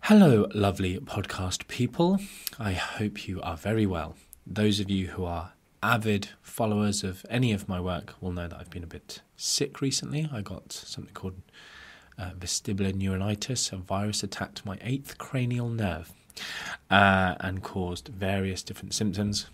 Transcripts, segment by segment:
Hello, lovely podcast people. I hope you are very well. Those of you who are avid followers of any of my work will know that I've been a bit sick recently. I got something called vestibular neuritis. A virus attacked my 8th cranial nerve and caused various different symptoms.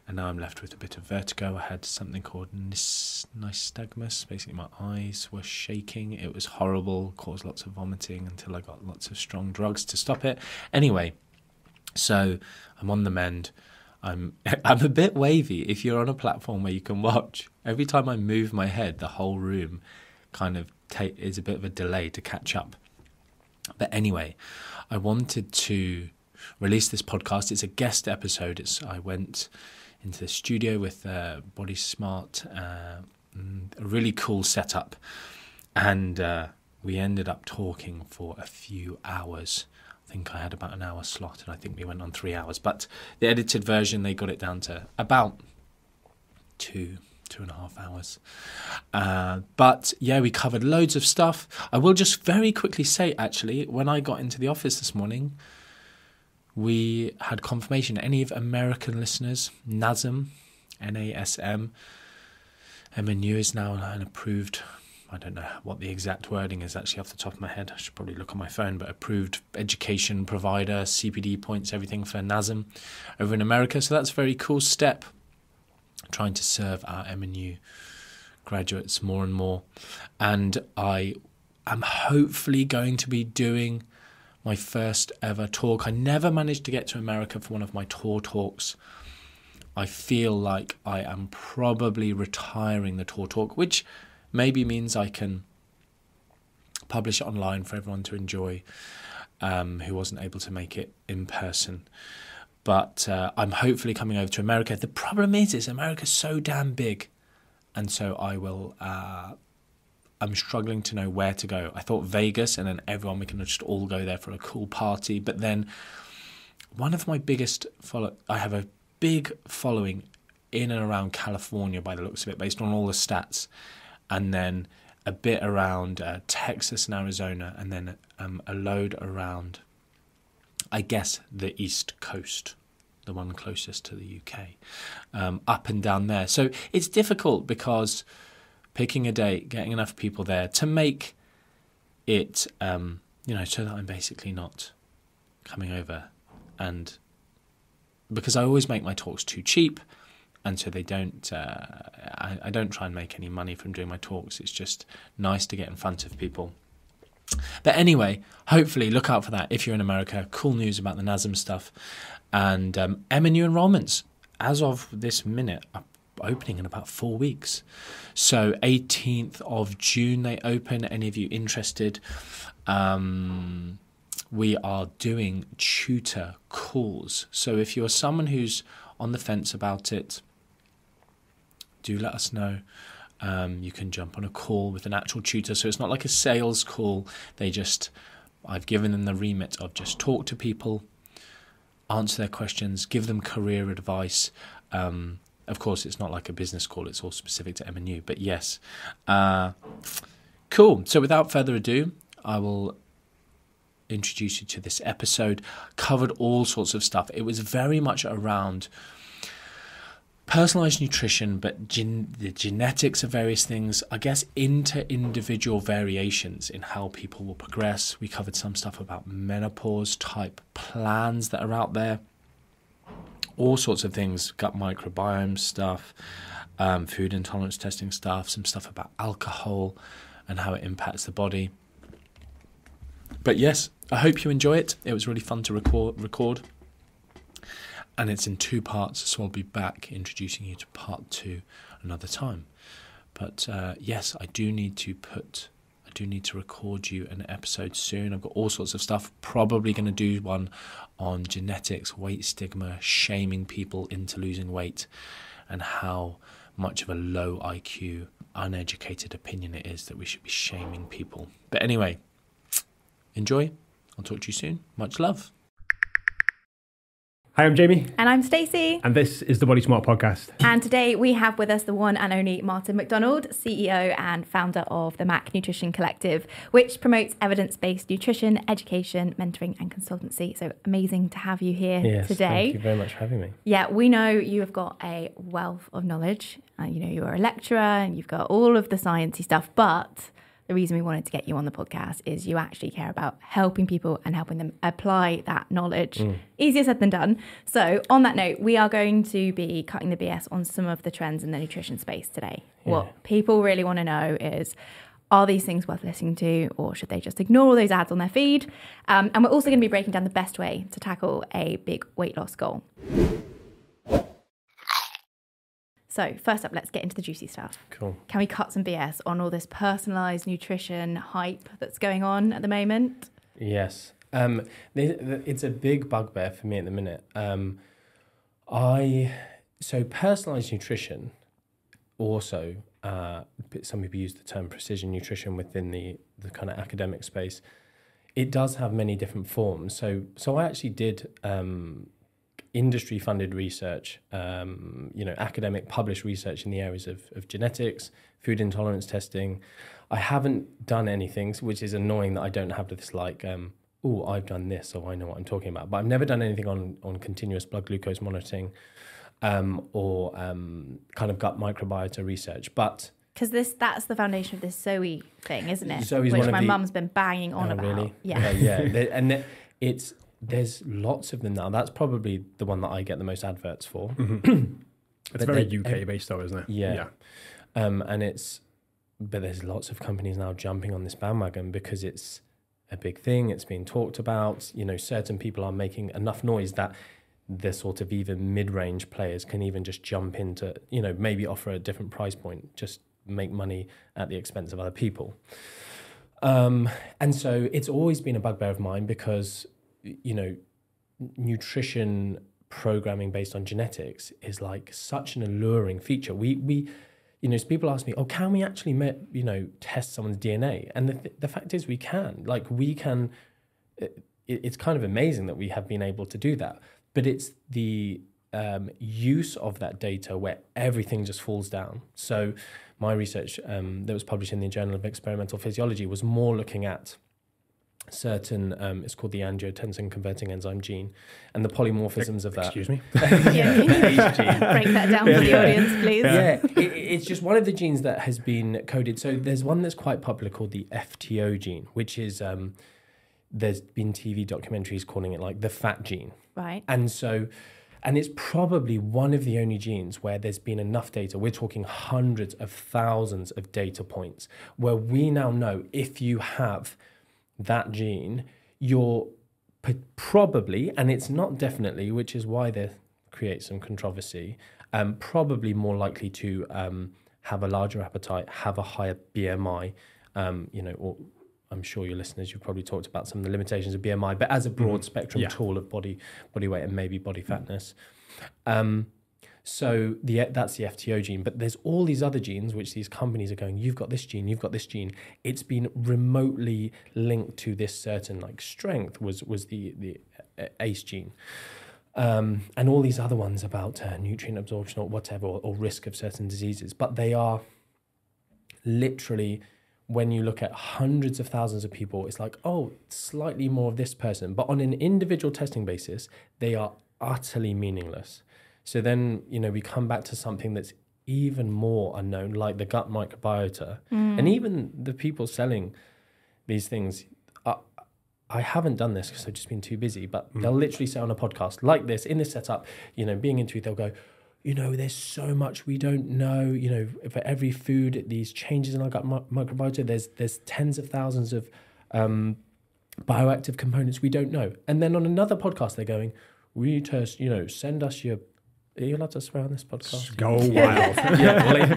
And now I'm left with a bit of vertigo. I had something called nystagmus. Basically, my eyes were shaking. It was horrible, caused lots of vomiting until I got lots of strong drugs to stop it. Anyway, so I'm on the mend. I'm a bit wavy. If you're on a platform where you can watch, every time I move my head, the whole room kind of is a bit of a delay to catch up. But anyway, I wanted to release this podcast. It's a guest episode. I went into the studio with Body Smart, a really cool setup, and we ended up talking for a few hours. I think I had about an hour slot, and I think we went on 3 hours. But the edited version, they got it down to about 2.5 hours. But yeah, we covered loads of stuff. I will just very quickly say, actually, when I got into the office this morning, we had confirmation. Any of American listeners, NASM, N-A-S-M, MNU is now an approved, I don't know what the exact wording is actually off the top of my head. I should probably look on my phone, but approved education provider, CPD points, everything for NASM over in America. So that's a very cool step, trying to serve our MNU graduates more and more. And I am hopefully going to be doing my first ever talk. I never managed to get to America for one of my tour talks. I feel like I am probably retiring the tour talk, which maybe means I can publish it online for everyone to enjoy who wasn't able to make it in person. But I'm hopefully coming over to America. The problem is America's so damn big. And so I'm struggling to know where to go. I thought Vegas, and then we can just all go there for a cool party. But then one of my biggest I have a big following in and around California by the looks of it, based on all the stats. And then a bit around Texas and Arizona, and then a load around, I guess, the East Coast, the one closest to the UK, up and down there. So it's difficult because picking a date, getting enough people there to make it, so that I'm basically not coming over. And because I always make my talks too cheap, and so they don't, I don't try and make any money from doing my talks. It's just nice to get in front of people. But anyway, hopefully look out for that if you're in America. Cool news about the NASM stuff. And MNU enrollments, as of this minute, are opening in about 4 weeks. So 18th of June they open. Any of you interested? We are doing tutor calls. So if you're someone who's on the fence about it, do let us know. You can jump on a call with an actual tutor. So it's not like a sales call. I've given them the remit of just talk to people, answer their questions, give them career advice. Of course, it's not like a business call. It's all specific to MNU. But yes. Cool. So without further ado, I will introduce you to this episode. Covered all sorts of stuff. It was very much around personalized nutrition, but the genetics of various things, I guess, into individual variations in how people will progress. We covered some stuff about menopause type plans that are out there. All sorts of things, gut microbiome stuff, food intolerance testing stuff, some stuff about alcohol and how it impacts the body. But yes, I hope you enjoy it. It was really fun to record. And it's in 2 parts, so I'll be back introducing you to part 2 another time. But yes, I do need to record you an episode soon. I've got all sorts of stuff. Probably going to do one on genetics, weight stigma, shaming people into losing weight, and how much of a low IQ, uneducated opinion it is that we should be shaming people. But anyway, enjoy. I'll talk to you soon. Much love. Hi, I'm Jamie. And I'm Stacey. And this is the Body Smart podcast. And today we have with us the one and only Martin McDonald, CEO and founder of the MAC Nutrition Collective, which promotes evidence-based nutrition, education, mentoring and consultancy. So amazing to have you here today. Thank you very much for having me. Yeah, we know you have got a wealth of knowledge. You're a lecturer and you've got all of the sciencey stuff, but the reason we wanted to get you on the podcast is you actually care about helping people and helping them apply that knowledge. Easier said than done. So on that note, we are going to be cutting the BS on some of the trends in the nutrition space today. Yeah. What people really want to know is, are these things worth listening to, or should they just ignore all those ads on their feed? And we're also going to be breaking down the best way to tackle a big weight loss goal. So first up, let's get into the juicy stuff. Cool. Can we cut some BS on all this personalised nutrition hype that's going on at the moment? Yes. It's a big bugbear for me at the minute. So personalised nutrition, also, some people use the term precision nutrition within the kind of academic space. It does have many different forms. So I actually did industry-funded research, academic published research in the areas of genetics, food intolerance testing. I haven't done anything, which is annoying that I don't have this I've done this, so I know what I'm talking about. But I've never done anything on continuous blood glucose monitoring or kind of gut microbiota research. But because that's the foundation of this Zoe thing, isn't it? Zoe's which my mum's been banging on about. Really? Yeah. There's lots of them now. That's probably the one that I get the most adverts for. Mm-hmm. It's very UK based though, isn't it? Yeah. But there's lots of companies now jumping on this bandwagon because it's a big thing. It's being talked about. Certain people are making enough noise that the sort of even mid-range players can even just jump into, maybe offer a different price point, just make money at the expense of other people. And so it's always been a bugbear of mine because nutrition programming based on genetics is like such an alluring feature. So people ask me, can we actually, test someone's DNA? And the fact is we can. It's kind of amazing that we have been able to do that. But it's the use of that data where everything just falls down. So my research that was published in the Journal of Experimental Physiology was more looking at certain, it's called the angiotensin converting enzyme gene, and the polymorphisms of that. Excuse me? Break that down for the audience, please. Yeah, it's just one of the genes that has been coded. So there's one that's quite popular called the FTO gene, which is, there's been TV documentaries calling it like the fat gene. Right. And it's probably one of the only genes where there's been enough data. We're talking hundreds of thousands of data points where we now know if you have that gene, you're probably, and it's not definitely, which is why there creates some controversy, probably more likely to have a larger appetite, have a higher BMI, or I'm sure your listeners, you've probably talked about some of the limitations of BMI, but as a broad spectrum tool of body weight and maybe body fatness. So that's the FTO gene, but there's all these other genes which these companies are going, you've got this gene, you've got this gene. It's been remotely linked to this certain strength was the ACE gene. And all these other ones about nutrient absorption or whatever, or risk of certain diseases. But they are literally, when you look at hundreds of thousands of people, it's like, slightly more of this person. But on an individual testing basis, they are utterly meaningless. So then, we come back to something that's even more unknown, like the gut microbiota. And even the people selling these things, I haven't done this because I've just been too busy, but they'll literally say on a podcast like this, in this setup, being into it, they'll go, there's so much we don't know, for every food, these changes in our gut microbiota, there's tens of thousands of bioactive components we don't know. And then on another podcast, they're going, we test, send us your... Are you allowed to swear on this podcast? Go wild.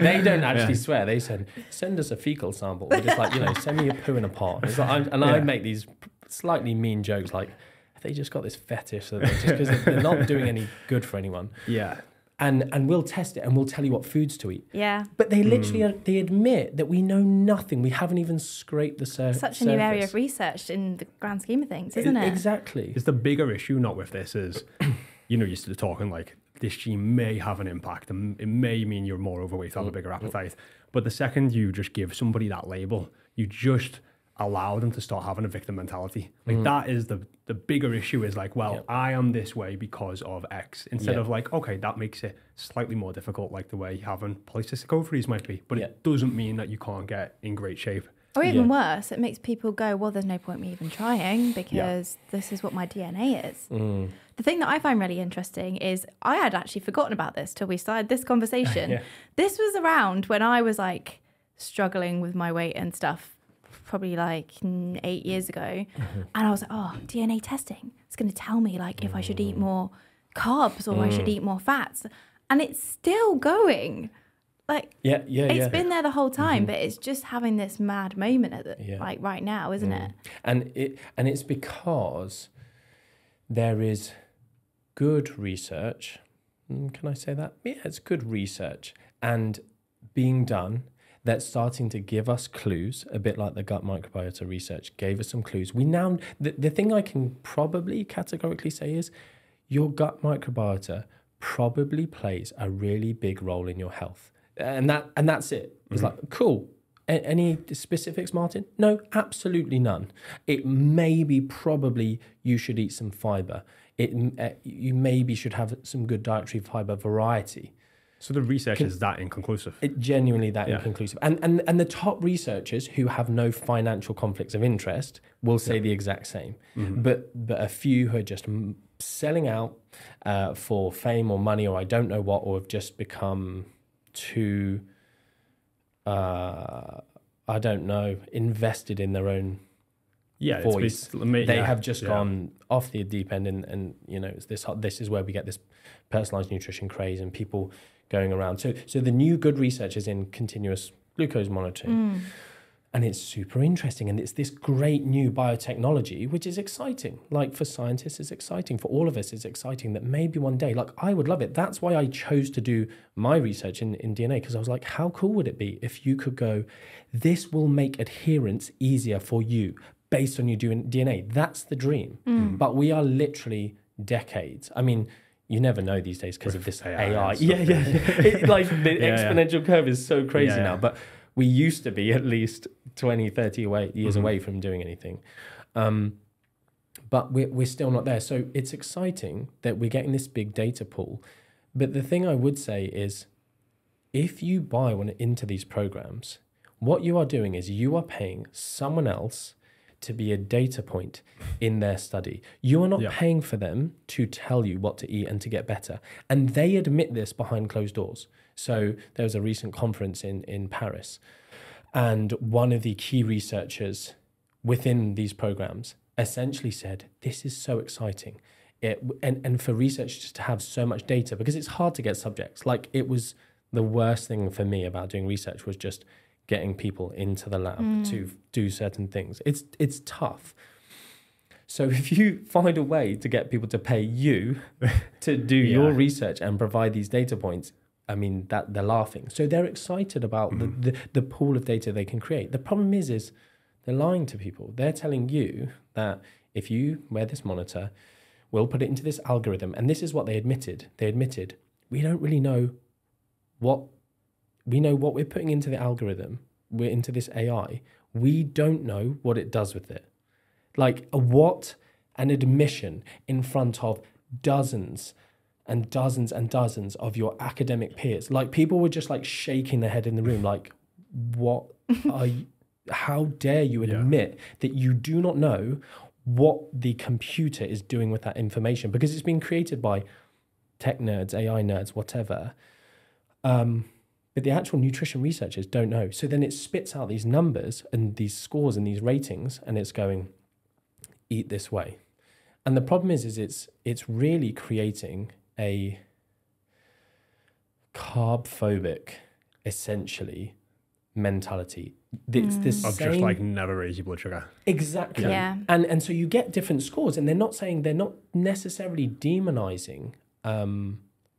They don't actually swear. They send us a fecal sample. We're just like, send me your poo in a pot. It's like, I make these slightly mean jokes like, have they just got this fetish that because they're not doing any good for anyone. Yeah. And we'll test it and we'll tell you what foods to eat. Yeah. But they literally they admit that we know nothing. We haven't even scraped the surface. Such a new area of research in the grand scheme of things, isn't it? Exactly. It's the bigger issue, not with this, is you know, you're still talking like this gene may have an impact and it may mean you're more overweight, have a bigger appetite. But the second you just give somebody that label, you just allow them to start having a victim mentality. Like that is the bigger issue is like, well, I am this way because of X, instead of like, okay, that makes it slightly more difficult, like the way having polycystic ovaries might be, but it doesn't mean that you can't get in great shape. Or even worse, it makes people go, well, there's no point me even trying because this is what my DNA is. The thing that I find really interesting is I had actually forgotten about this till we started this conversation. This was around when I was like struggling with my weight and stuff, probably like 8 years ago. And I was like, oh, DNA testing. It's going to tell me like if I should eat more carbs or I should eat more fats. And it's still going. Like, it's been there the whole time, but it's just having this mad moment at the, like right now, isn't it? And it's because there is good research. Can I say that? Yeah, it's good research and being done that's starting to give us clues, a bit like the gut microbiota research gave us some clues. We now, the thing I can probably categorically say is your gut microbiota probably plays a really big role in your health. And that's it. It's like, cool. Any specifics, Martin? No, absolutely none. It maybe probably you should eat some fiber. You maybe should have some good dietary fiber variety. So the research is that inconclusive. It genuinely that inconclusive. And the top researchers who have no financial conflicts of interest will say the exact same. But a few who are just selling out for fame or money or I don't know what, or have just become too, I don't know, invested in their own voice. They have just gone off the deep end and you know, it's this is where we get this personalized nutrition craze and people going around. So the new good research is in continuous glucose monitoring. And it's super interesting. And it's this great new biotechnology, which is exciting. Like for scientists, it's exciting. For all of us, it's exciting that maybe one day, like I would love it. That's why I chose to do my research in DNA, because I was like, how cool would it be if you could go, this will make adherence easier for you based on you doing DNA. That's the dream. But we are literally decades. I mean, you never know these days because of this AI. Like the exponential curve is so crazy now. But we used to be at least 20, 30 years away from doing anything. But we're still not there. So it's exciting that we're getting this big data pool. But the thing I would say is, if you buy one into these programs, what you are doing is you are paying someone else to be a data point in their study. You are not paying for them to tell you what to eat and to get better. And they admit this behind closed doors. So there was a recent conference in Paris, and one of the key researchers within these programs essentially said, this is so exciting. And for researchers to have so much data, because it's hard to get subjects. Like, it was the worst thing for me about doing research was just getting people into the lab to do certain things. It's tough. So if you find a way to get people to pay you to do your research and provide these data points, I mean, that they're laughing. So they're excited about the pool of data they can create. The problem is they're lying to people. They're telling you that if you wear this monitor, we'll put it into this algorithm. And this is what they admitted. They admitted, we don't really know what... We know what we're putting into the algorithm, we're into this AI. We don't know what it does with it. Like, what an admission in front of dozens and dozens and dozens of your academic peers. Like, people were just like shaking their head in the room, like, what are you, how dare you admit that you do not know what the computer is doing with that information? Because it's been created by tech nerds, AI nerds, whatever. But the actual nutrition researchers don't know. So then it spits out these numbers and these scores and these ratings, and it's going, eat this way. And the problem is it's really creating a carb-phobic, essentially, mentality. It's the same... Of just like never raise your blood sugar. Exactly. Yeah. And so you get different scores, and they're not necessarily demonizing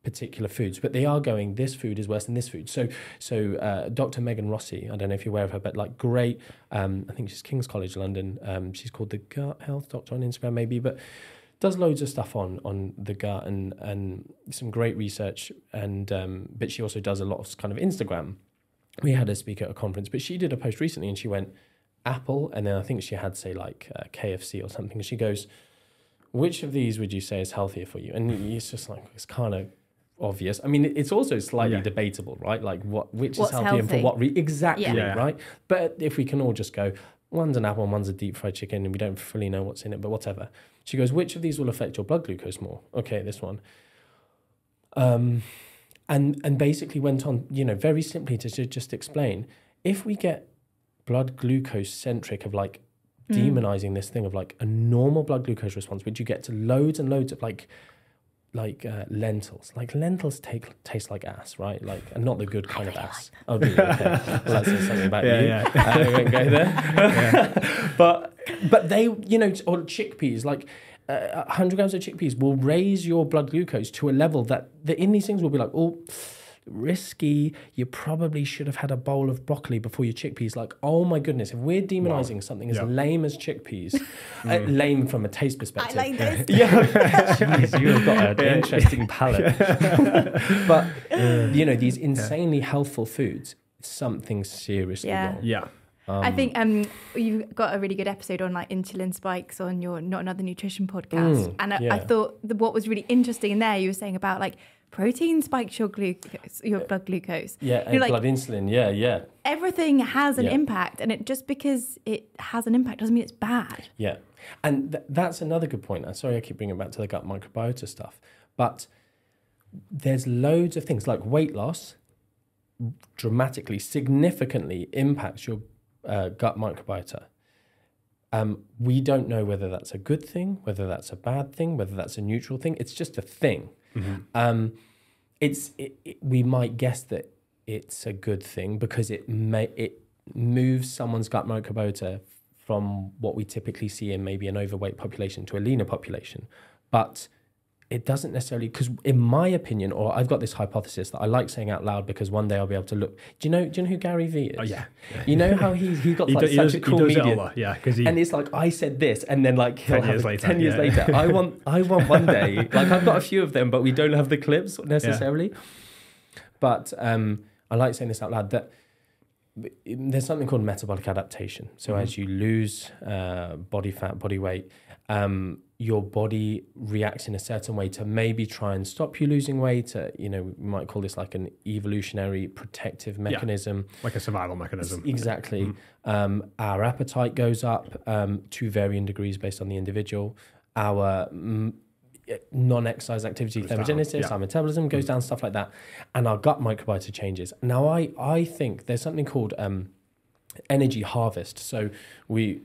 particular foods, but they are going, this food is worse than this food. So Dr. Megan Rossi, I don't know if you're aware of her, but like great, I think she's King's College London. She's called the Gut Health Doctor on Instagram maybe, but does loads of stuff on the gut and some great research. And but she also does a lot of kind of Instagram. We had her speak at a conference, but she did a post recently and she went Apple, and then I think she had, say, like KFC or something. And she goes, which of these would you say is healthier for you? And it's just like, it's kind of obvious. I mean, it's also slightly debatable, right? Like which is healthy and for what exactly, right? But if we can all just go, one's an apple and one's a deep fried chicken and we don't fully know what's in it, but whatever. She goes, which of these will affect your blood glucose more? Okay, this one. And basically went on, very simply to just explain, if we get blood glucose centric of like demonizing this thing of like a normal blood glucose response, which you get to loads and loads of like lentils. Like lentils taste like ass, right? Like, and not the good kind of ass. Oh, really? Okay. Well, that says something about you. I won't go there. But they, or chickpeas, like 100 grams of chickpeas will raise your blood glucose to a level that in these things will be like, oh, risky, you probably should have had a bowl of broccoli before your chickpeas. Like, oh my goodness, if we're demonizing something as lame as chickpeas, lame from a taste perspective. I like this. Jeez, you have got an interesting palate. But, these insanely healthful foods, something seriously wrong. Yeah. I think you've got a really good episode on like insulin spikes on your Not Another Nutrition podcast. And I thought what was really interesting in there, you were saying about like protein spikes your blood glucose. Yeah, and blood insulin. Yeah. Everything has an impact, and just because it has an impact doesn't mean it's bad. Yeah. And that's another good point. I'm sorry I keep bringing it back to the gut microbiota stuff. But there's loads of things like weight loss dramatically, significantly impacts your gut microbiota. We don't know whether that's a good thing, whether that's a bad thing, whether that's a neutral thing. It's just a thing. Mm-hmm. We might guess that it's a good thing because it moves someone's gut microbiota from what we typically see in maybe an overweight population to a leaner population. But it doesn't necessarily, because in my opinion, or I've got this hypothesis that I like saying out loud because one day I'll be able to look. Do you know who Gary Vee is? Oh yeah. You know how he got such a cool media. And it's like, I said this, and then like 10 years later, I want one day, like I've got a few of them, but we don't have the clips necessarily. Yeah. But I like saying this out loud, that there's something called metabolic adaptation. So as you lose body fat, body weight, your body reacts in a certain way to maybe try and stop you losing weight. We might call this like an evolutionary protective mechanism. Like a survival mechanism. Exactly. Our appetite goes up to varying degrees based on the individual. Our non-exercise activity, thermogenesis, our metabolism goes down, stuff like that. And our gut microbiota changes. Now, I think there's something called energy harvest. So we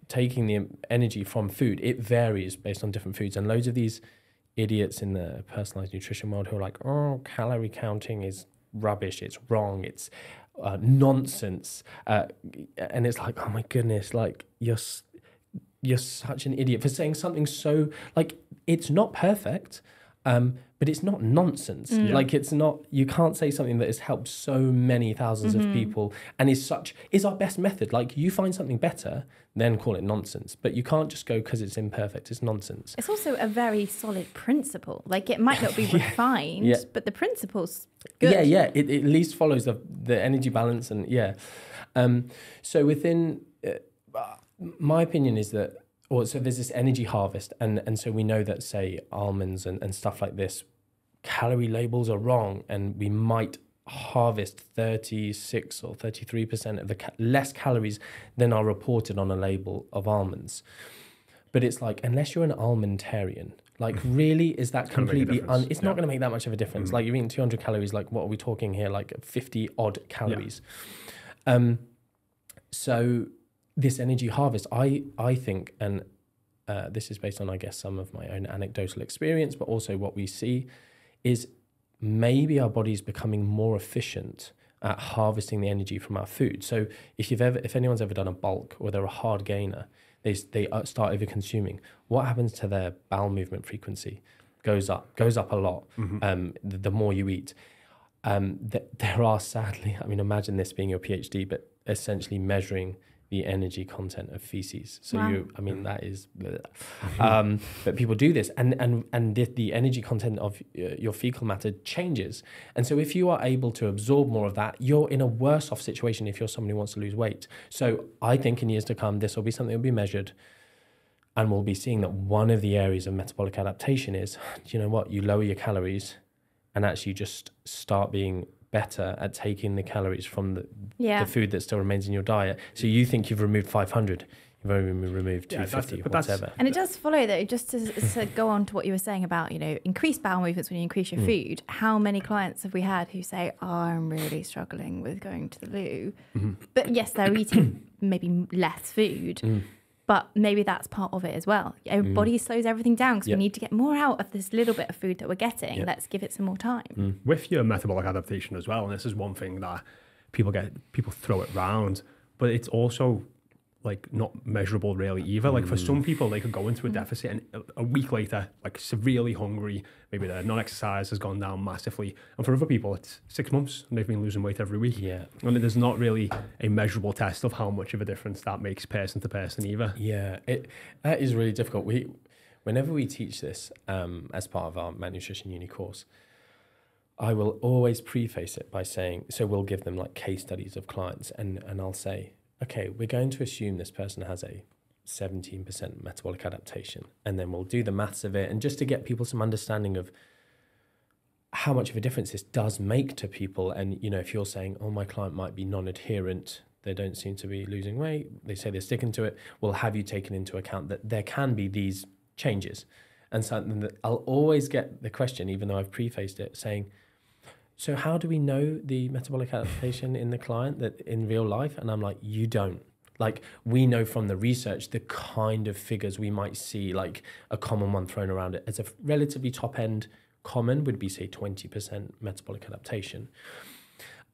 taking the energy from food, it varies based on different foods, and loads of these idiots in the personalized nutrition world who are like, oh, calorie counting is rubbish, it's wrong, it's nonsense, and it's like, oh my goodness, like you're such an idiot for saying something so, like, it's not perfect, but it's not nonsense. Like, it's not, you can't say something that has helped so many thousands of people and is our best method. Like, you find something better, then call it nonsense. But you can't just go because it's imperfect, it's nonsense. It's also a very solid principle. Like, it might not be refined, but the principle's good. Yeah, it at least follows the energy balance and so within, my opinion is that, so there's this energy harvest, and so we know that, say, almonds and stuff like this, calorie labels are wrong, and we might harvest 36 or 33% of the less calories than are reported on a label of almonds. But it's like, unless you're an almondarian, like, really, is that completely it's not going to make that much of a difference. Like, you're eating 200 calories, like, what are we talking here, like 50 odd calories. So this energy harvest, I think, and this is based on, I guess, some of my own anecdotal experience, but also what we see is maybe our body's becoming more efficient at harvesting the energy from our food. So if anyone's ever done a bulk or they're a hard gainer, they start over consuming. What happens to their bowel movement frequency? Goes up a lot. The more you eat. There are, sadly, I mean, imagine this being your PhD, but essentially measuring the energy content of feces. So Wow. that is, but people do this, and the energy content of your fecal matter changes. And so if you are able to absorb more of that, you're in a worse off situation if you're someone who wants to lose weight. So I think in years to come, this will be something that will be measured, and we'll be seeing that one of the areas of metabolic adaptation is, you know what, you lower your calories and actually just start being better at taking the calories from the food that still remains in your diet. So you think you've removed 500, you've only removed 250, whatever. And it does follow though, just to go on to what you were saying about, increased bowel movements when you increase your food. How many clients have we had who say, oh, I'm really struggling with going to the loo. But yes, they're eating maybe less food. But maybe that's part of it as well. Our body slows everything down because we need to get more out of this little bit of food that we're getting. Let's give it some more time. With your metabolic adaptation as well, and this is one thing that people throw it round, but it's also like not measurable really either. Like for some people, they could go into a deficit and a week later, like severely hungry, maybe their non-exercise has gone down massively. And for other people, it's 6 months and they've been losing weight every week. Yeah. And there's not really a measurable test of how much of a difference that makes person to person either. Yeah, that is really difficult. Whenever we teach this as part of our malnutrition uni course, I will always preface it by saying, so we'll give them like case studies of clients and I'll say, okay, we're going to assume this person has a 17% metabolic adaptation, and then we'll do the maths of it, and just to get people some understanding of how much of a difference this does make to people. And, if you're saying, oh, my client might be non-adherent, they don't seem to be losing weight, they say they're sticking to it, well, have you taken into account that there can be these changes? And something that I'll always get the question, even though I've prefaced it, saying, so how do we know the metabolic adaptation in the client that in real life? And I'm like, you don't. Like, we know from the research the kind of figures we might see, like a common one thrown around it as a relatively top end common would be, say, 20% metabolic adaptation.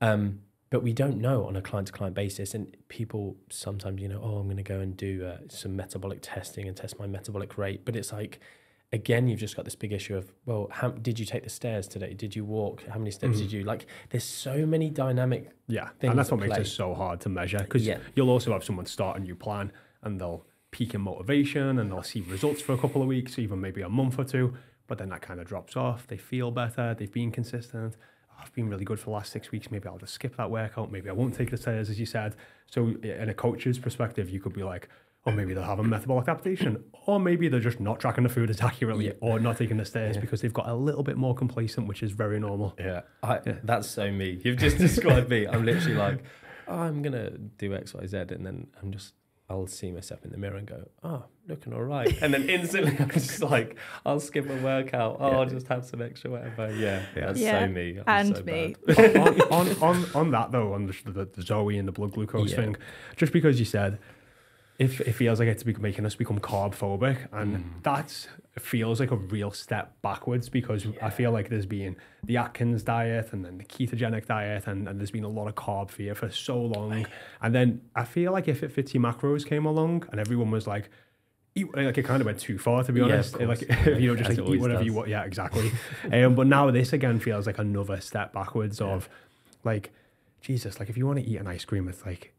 But we don't know on a client-to-client basis. And people sometimes, I'm going to go and do some metabolic testing and test my metabolic rate. But it's like, again, you've just got this big issue of, well, how did you take the stairs today? Did you walk? How many steps did you? Like, there's so many dynamic things. And that's what makes it so hard to measure, because you'll also have someone start a new plan and they'll peak in motivation and they'll see results for a couple of weeks, even maybe a month or two, but then that kind of drops off. They feel better. They've been consistent. I've been really good for the last 6 weeks. Maybe I'll just skip that workout. Maybe I won't take the stairs, as you said. So in a coach's perspective, you could be like, or maybe they'll have a metabolic adaptation, or maybe they're just not tracking the food as accurately or not taking the stairs because they've got a little bit more complacent, which is very normal. That's so me. You've just described me. I'm literally like, I'm going to do X, Y, Z, and then I'll see myself in the mirror and go, oh, looking all right. And then instantly I'm just like, I'll skip a workout. I'll just have some extra whatever. That's so me. I'm and so me. on that though, on the Zoe and the blood glucose thing, just because you said, it feels like it's making us become carb phobic, and that feels like a real step backwards, because I feel like there's been the Atkins diet and then the ketogenic diet, and there's been a lot of carb fear for so long. And then I feel like If It Fits Your Macros came along and everyone was like, eat, like it kind of went too far, to be honest. Like, just like eat whatever you want. Yeah, exactly. But now this again feels like another step backwards of like, Jesus, like if you want to eat an ice cream, it's like,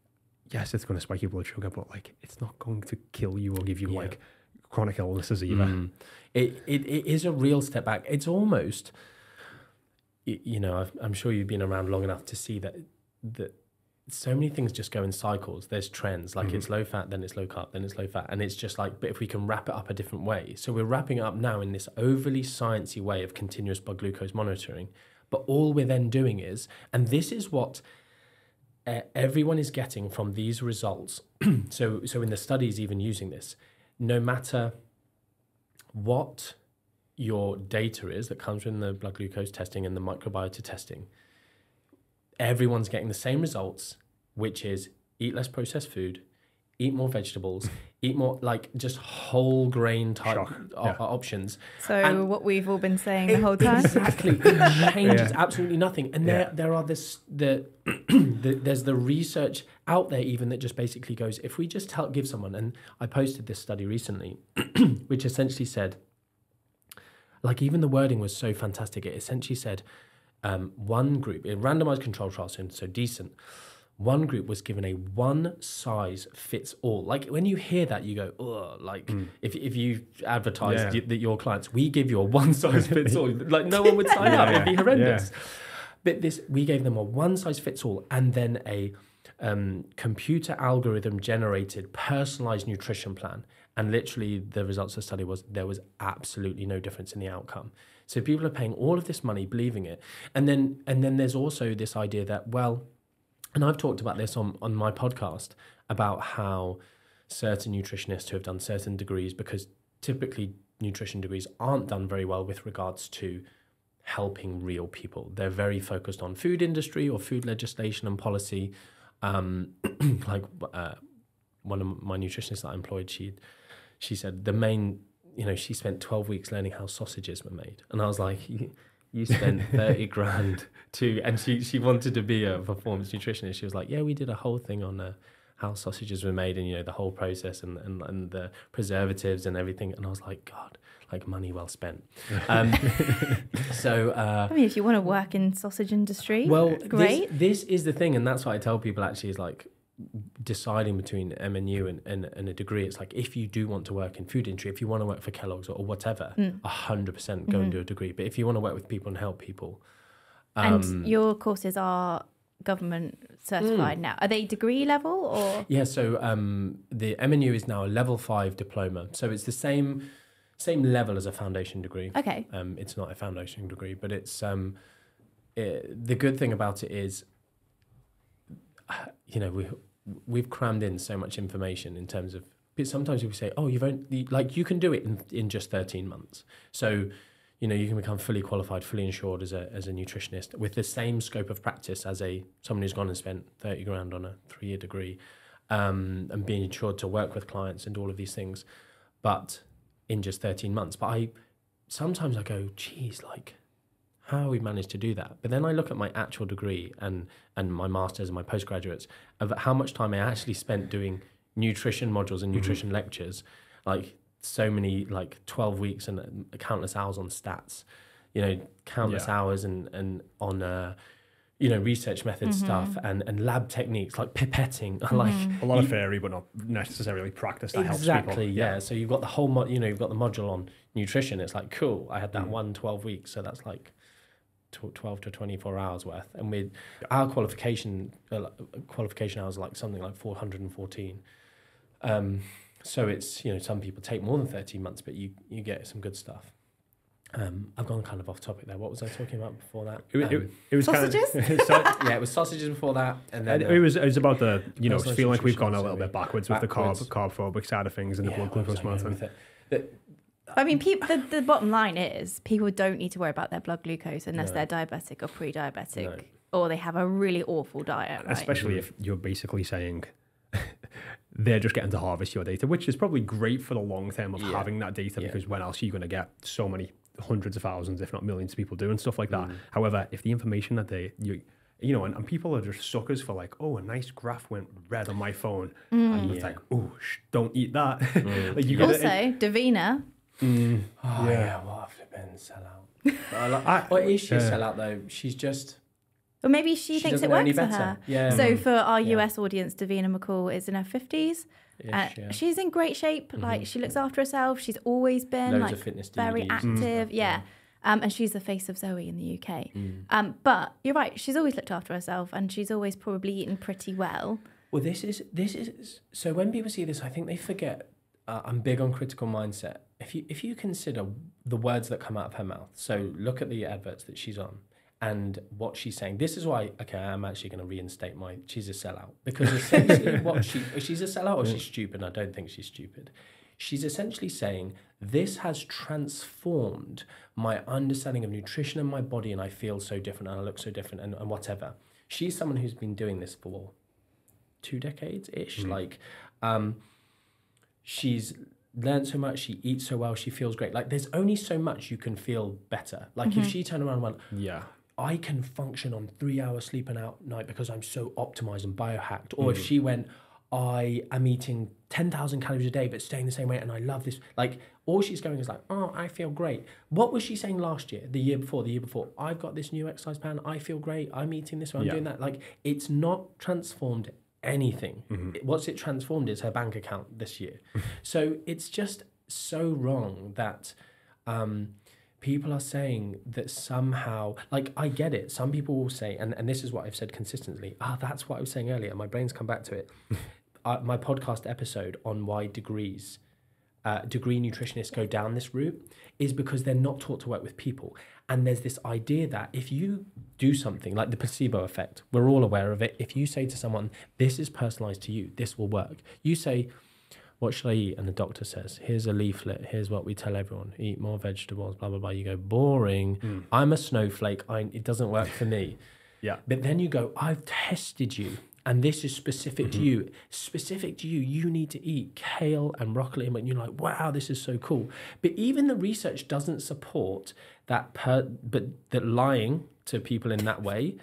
yes, it's going to spike your blood sugar, but like it's not going to kill you or give you like chronic illnesses either. It is a real step back. It's almost, I'm sure you've been around long enough to see that so many things just go in cycles. There's trends, like it's low fat, then it's low carb, then it's low fat. And it's just like, but if we can wrap it up a different way. So we're wrapping it up now in this overly sciencey way of continuous blood glucose monitoring. But all we're then doing is, and this is what everyone is getting from these results. So in the studies even using this, no matter what your data is that comes from the blood glucose testing and the microbiota testing, everyone's getting the same results, which is eat less processed food, eat more vegetables, eat more like just whole grain type options. So what we've all been saying the whole time. Exactly. It changes absolutely nothing. And there are there's the research out there even that just basically goes, if we just give someone, and I posted this study recently, which essentially said, like even the wording was so fantastic. It essentially said one group, a randomized control trial, so decent. one group was given a one-size-fits-all. Like when you hear that, you go, oh, like if you advertise that your clients, we give you a one-size-fits-all, like no one would sign up. It'd be horrendous. But we gave them a one-size-fits-all and then a computer algorithm-generated personalized nutrition plan. And literally the results of the study was there was absolutely no difference in the outcome. So people are paying all of this money, believing it. And then there's also this idea that, well, and I've talked about this on my podcast about how certain nutritionists who have done certain degrees, because typically nutrition degrees aren't done very well with regards to helping real people. They're very focused on food industry or food legislation and policy. Like one of my nutritionists that I employed, she said the main, she spent 12 weeks learning how sausages were made. And I was like, you spent 30 grand too. And she wanted to be a performance nutritionist. She was like, yeah, we did a whole thing on how sausages were made and, the whole process and the preservatives and everything. And I was like, God, like money well spent. So, I mean, if you want to work in sausage industry, well, great. This is the thing. And that's what I tell people actually is like, deciding between MNU and a degree, it's like if you do want to work in food industry, if you want to work for Kellogg's or whatever, 100% go and do a degree. But if you want to work with people and help people, and your courses are government certified now. Are they degree level or? Yeah, so the MNU is now a level 5 diploma, so it's the same level as a foundation degree. Okay. It's not a foundation degree, but it's the good thing about it is, we've crammed in so much information in terms of, sometimes people say, oh, you can do it in just 13 months. So, you can become fully qualified, fully insured as a nutritionist with the same scope of practice as someone who's gone and spent 30 grand on a 3-year degree, and being insured to work with clients and all of these things, but in just 13 months. But sometimes I go, geez, like, how we managed to do that. But then I look at my actual degree and my master's and my postgraduates of how much time I actually spent doing nutrition modules and nutrition lectures, like so many, like 12 weeks and countless hours on stats, countless hours and on, research method stuff and lab techniques like pipetting, like a lot of theory, but not necessarily practice that helps people. Exactly, yeah. So you've got the whole, you've got the module on nutrition. It's like, cool, I had that 12 weeks. So that's like 12 to 24 hours worth, and with our qualification hours like something like 414. So it's some people take more than 13 months, but you get some good stuff. I've gone kind of off topic there. What was I talking about before that? It was sausages. Yeah, it was sausages before that, and then it was about the feeling like we've gone a little bit backwards with the carb phobic side of things and the blood glucose monitoring. I mean, the bottom line is people don't need to worry about their blood glucose unless they're diabetic or pre-diabetic or they have a really awful diet. Right? Especially if you're basically saying they're just getting to harvest your data, which is probably great for the long term of having that data, because when else are you going to get so many hundreds of thousands, if not millions of people doing stuff like that? However, if the information that and people are just suckers for like, oh, a nice graph went red on my phone, and it's like, oh, don't eat that. Like Davina. What a flipping sellout. What is she a sellout though? She's just... Or maybe she thinks it works for her. Yeah. So for our US audience, Davina McCall is in her 50s. She's in great shape. Like, she looks after herself. She's always been Loads of fitness very DVDs active. And she's the face of Zoe in the UK. But you're right. She's always looked after herself, and she's always probably eaten pretty well. Well, this is so when people see this, I think they forget. I'm big on critical mindset. If you consider the words that come out of her mouth, so look at the adverts that she's on and what she's saying. This is why, I'm actually going to reinstate she's a sellout, because essentially she's a sellout or she's stupid. I don't think she's stupid. She's essentially saying, this has transformed my understanding of nutrition and my body, and I feel so different and I look so different and whatever. She's someone who's been doing this for 2 decades-ish. She's learned so much, she eats so well, she feels great. Like, there's only so much you can feel better. Like, if she turned around and went, I can function on 3 hours sleep a night because I'm so optimized and biohacked. Or if she went, I am eating 10,000 calories a day, but staying the same weight, and I love this. Like, all she's going is like, oh, I feel great. What was she saying last year, the year before? I've got this new exercise plan. I feel great. I'm eating this way. I'm doing that. Like, it's not transformed anything. What's it transformed is her bank account this year. So it's just so wrong that people are saying that somehow, like, I get it. Some people will say, and this is what I've said consistently, that's what I was saying earlier. My brain's come back to it. My podcast episode on why degree nutritionists go down this route is because they're not taught to work with people. And there's this idea that if you do something like the placebo effect, we're all aware of it. If you say to someone, this is personalized to you, this will work. You say, what should I eat? And the doctor says, here's a leaflet. Here's what we tell everyone. Eat more vegetables, blah, blah, blah. You go, boring. I'm a snowflake. It doesn't work for me. But then you go, I've tested you. And this is specific to you. Specific to you. You need to eat kale and broccoli. And you're like, wow, this is so cool. But even the research doesn't support that, but that lying to people in that way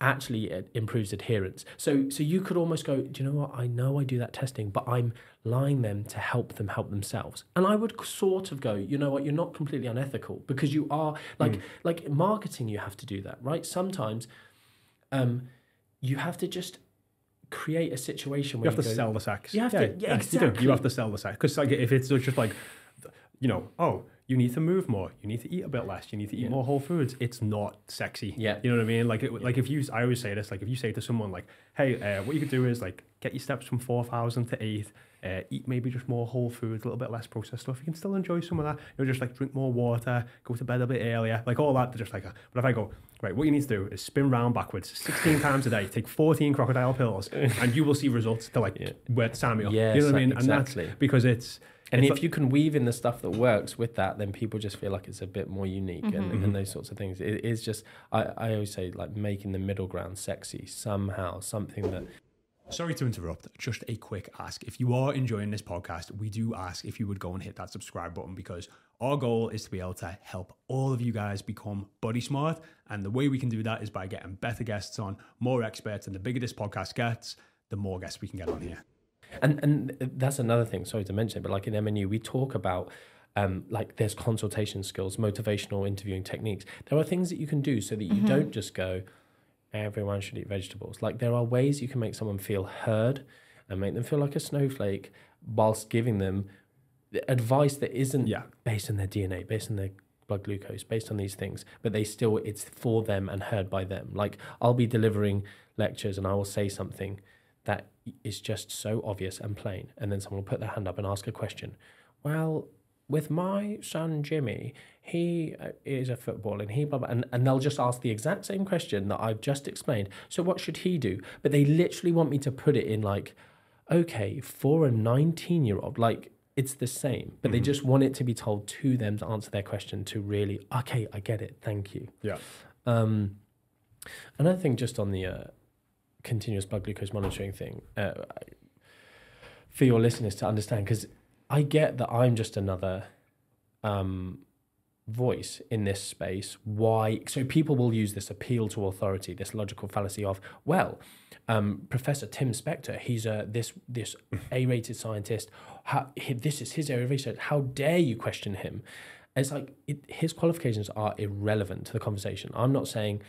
actually improves adherence. So you could almost go, do you know what? I know I do that testing, but I'm lying them to help them help themselves. And I would sort of go, you know what? You're not completely unethical, because you are like marketing. You have to do that, right? Sometimes you have to just create a situation where you have to sell the sex. You have to, exactly. You have to sell the sex, because like if it's just like, you know, oh, you need to move more, you need to eat a bit less, you need to eat more whole foods. It's not sexy. You know what I mean? Like, like if you, I always say this, like if you say to someone like, hey, what you could do is like get your steps from 4,000 to 8. Eat maybe just more whole foods, a little bit less processed stuff. You can still enjoy some of that. You know, just like drink more water, go to bed a bit earlier, like all that. Just like, but if I go, right, what you need to do is spin round backwards 16 times a day, take 14 crocodile pills, and you will see results to like where Samuel. You know what I mean? And that's because it's. And if you can weave in the stuff that works with that, then people just feel like it's a bit more unique and those sorts of things. It is just, I always say, like making the middle ground sexy somehow, something that. Sorry to interrupt, just a quick ask. If you are enjoying this podcast, we do ask if you would go and hit that subscribe button, because our goal is to be able to help all of you guys become body smart. And the way we can do that is by getting better guests on, more experts. And the bigger this podcast gets, the more guests we can get on here. And that's another thing, sorry to mention it, but like in MNU, we talk about like there's consultation skills, motivational interviewing techniques. There are things that you can do so that you don't just go, everyone should eat vegetables. Like there are ways you can make someone feel heard and make them feel like a snowflake whilst giving them advice that isn't based on their DNA, based on their blood glucose, based on these things, but it's for them and heard by them. Like I'll be delivering lectures and I will say something that is just so obvious and plain, and then someone will put their hand up and ask a question. Well, with my son Jimmy, he is a footballer and he blah, blah, and they'll just ask the exact same question that I've just explained. So what should he do? But they literally want me to put it in like, okay, for a 19-year-old, like it's the same, but they just want it to be told to them to answer their question, to really, okay, I get it, thank you. Another thing just on the continuous blood glucose monitoring thing, for your listeners to understand, because I get that I'm just another voice in this space. Why? So people will use this appeal to authority, this logical fallacy of, well, Professor Tim Spector, he's this A-rated scientist. This is his area of research. How dare you question him? It's like his qualifications are irrelevant to the conversation. I'm not saying,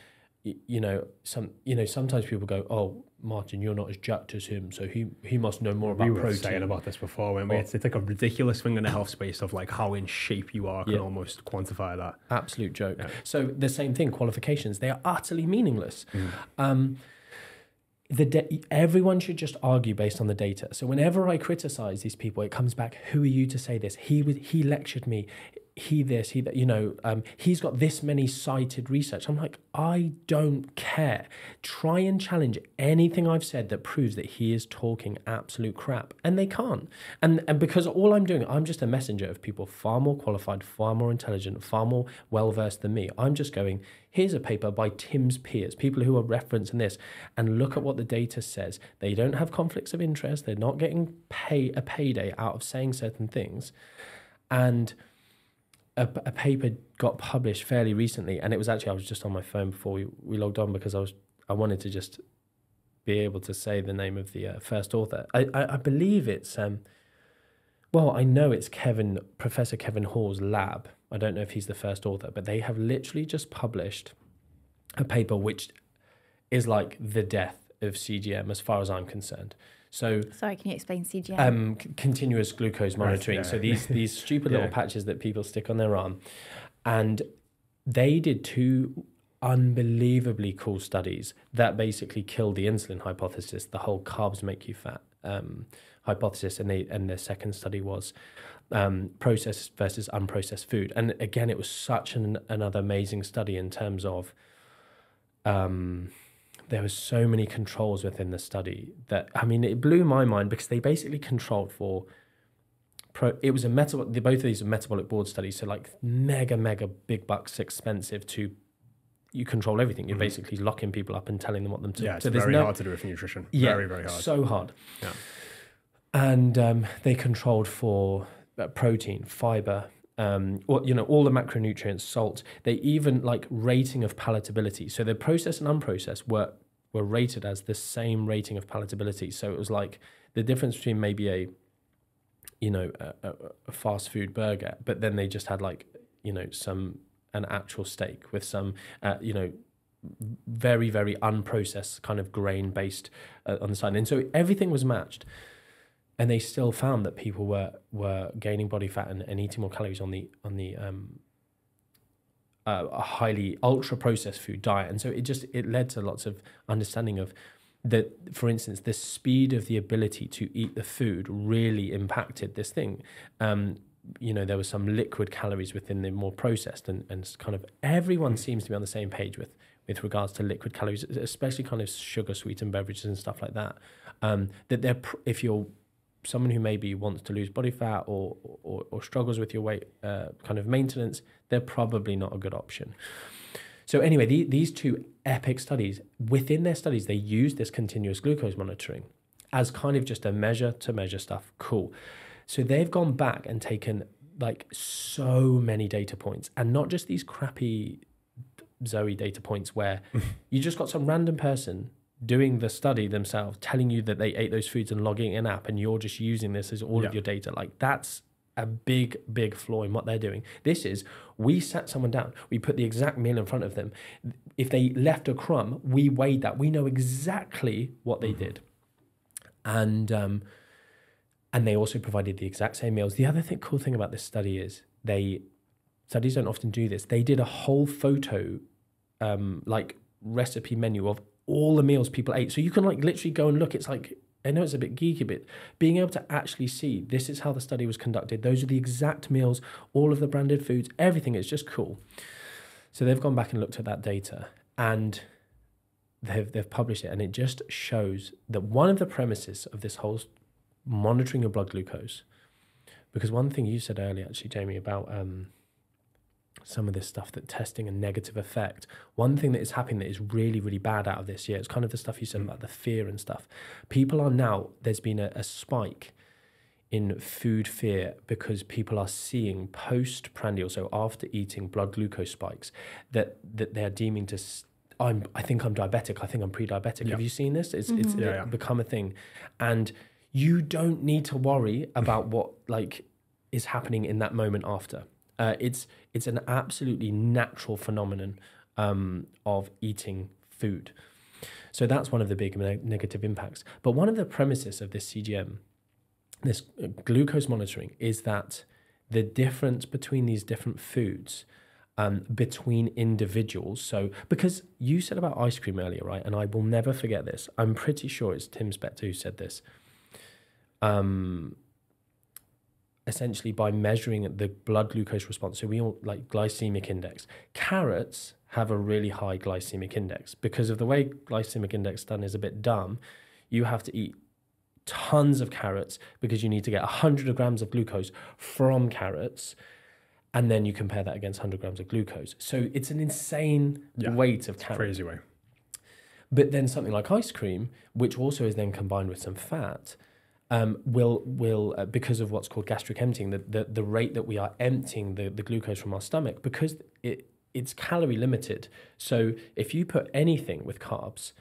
sometimes people go, oh, Martin, you're not as jacked as him, so he must know more about protein. We were saying about this before, weren't we? It's like a ridiculous thing in the health space of like how in shape you are can almost quantify that. Absolute joke. Yeah. So the same thing, qualifications, they are utterly meaningless. Everyone should just argue based on the data. So whenever I criticize these people, it comes back, who are you to say this? He lectured me. He this, he that, he's got this many cited research. I'm like, I don't care. Try and challenge anything I've said that proves that he is talking absolute crap. And they can't. And because all I'm doing, I'm just a messenger of people far more qualified, far more intelligent, far more well-versed than me. I'm just going, here's a paper by Tim's peers, people who are referencing this, and look at what the data says. They don't have conflicts of interest. They're not getting a payday out of saying certain things. And a paper got published fairly recently, and it was actually, I was just on my phone before we logged on because I wanted to just be able to say the name of the first author. I believe it's, well, I know it's Professor Kevin Hall's lab. I don't know if he's the first author, but they have literally just published a paper which is like the death of CGM as far as I'm concerned. So, sorry, can you explain CGM? Continuous glucose monitoring. Right, yeah. So these stupid little patches that people stick on their arm. And they did 2 unbelievably cool studies that basically killed the insulin hypothesis, the whole carbs make you fat hypothesis. And their second study was processed versus unprocessed food. And again, it was such another amazing study in terms of there was so many controls within the study that, I mean, it blew my mind because they basically controlled for it was both of these are metabolic board studies, so like mega big bucks expensive to you control everything. You're basically locking people up and telling them what them to. Yeah, it's so very hard to do with nutrition. Yeah, very hard. So hard. Yeah. And they controlled for protein, fiber, or all the macronutrients, salt. They even like rating of palatability. So the processed and unprocessed were rated as the same rating of palatability. So it was like the difference between maybe a fast food burger, but then they just had like an actual steak with some very unprocessed kind of grain based on the side, and so everything was matched. And they still found that people were gaining body fat and eating more calories on the a highly ultra processed food diet. And so it led to lots of understanding of that. For instance, the speed of the ability to eat the food really impacted this thing. There was some liquid calories within the more processed, and kind of everyone seems to be on the same page with regards to liquid calories, especially kind of sugar sweetened beverages and stuff like that. That if you're someone who maybe wants to lose body fat or struggles with your weight kind of maintenance, they're probably not a good option. So anyway, these 2 epic studies, within their studies, they used this continuous glucose monitoring as kind of just a measure to measure stuff. Cool. So they've gone back and taken like so many data points, and not just these crappy Zoe data points where you just got some random person doing the study themselves, telling you that they ate those foods and logging an app, and you're just using this as all of your data. Like that's a big flaw in what they're doing. This is, we sat someone down, we put the exact meal in front of them. If they left a crumb, we weighed that. We know exactly what they did. And they also provided the exact same meals. The other cool thing about this study is studies don't often do this. They did a whole photo, like recipe menu of all the meals people ate. So you can like literally go and look. It's like, I know it's a bit geeky, but being able to actually see this is how the study was conducted. Those are the exact meals, all of the branded foods, everything. It's just cool. So they've gone back and looked at that data, and they've published it, and it just shows that one of the premises of this whole monitoring your blood glucose, because one thing you said earlier, actually, Jamie, about some of this stuff, that testing a negative effect. One thing that is happening that is really bad out of this year, it's kind of the stuff you said about the fear and stuff. People are now, there's been a spike in food fear because people are seeing postprandial, so after eating, blood glucose spikes that they're deeming to, I think I'm diabetic, I think I'm pre-diabetic. Yeah. Have you seen this? It's become a thing. And you don't need to worry about what like is happening in that moment after. It's an absolutely natural phenomenon of eating food. So that's one of the big negative impacts. But one of the premises of this CGM, this glucose monitoring, is that the difference between these different foods between individuals. So because you said about ice cream earlier, right? And I will never forget this. I'm pretty sure it's Tim Spector who said this. Essentially by measuring the blood glucose response. So we all like glycemic index. Carrots have a really high glycemic index because of the way glycemic index done is a bit dumb. You have to eat tons of carrots because you need to get 100 grams of glucose from carrots, and then you compare that against 100 grams of glucose. So it's an insane weight of carrots. Crazy way. But then something like ice cream, which also is then combined with some fat, will because of what's called gastric emptying, the rate that we are emptying the glucose from our stomach, because it's calorie limited. So if you put anything with carbs,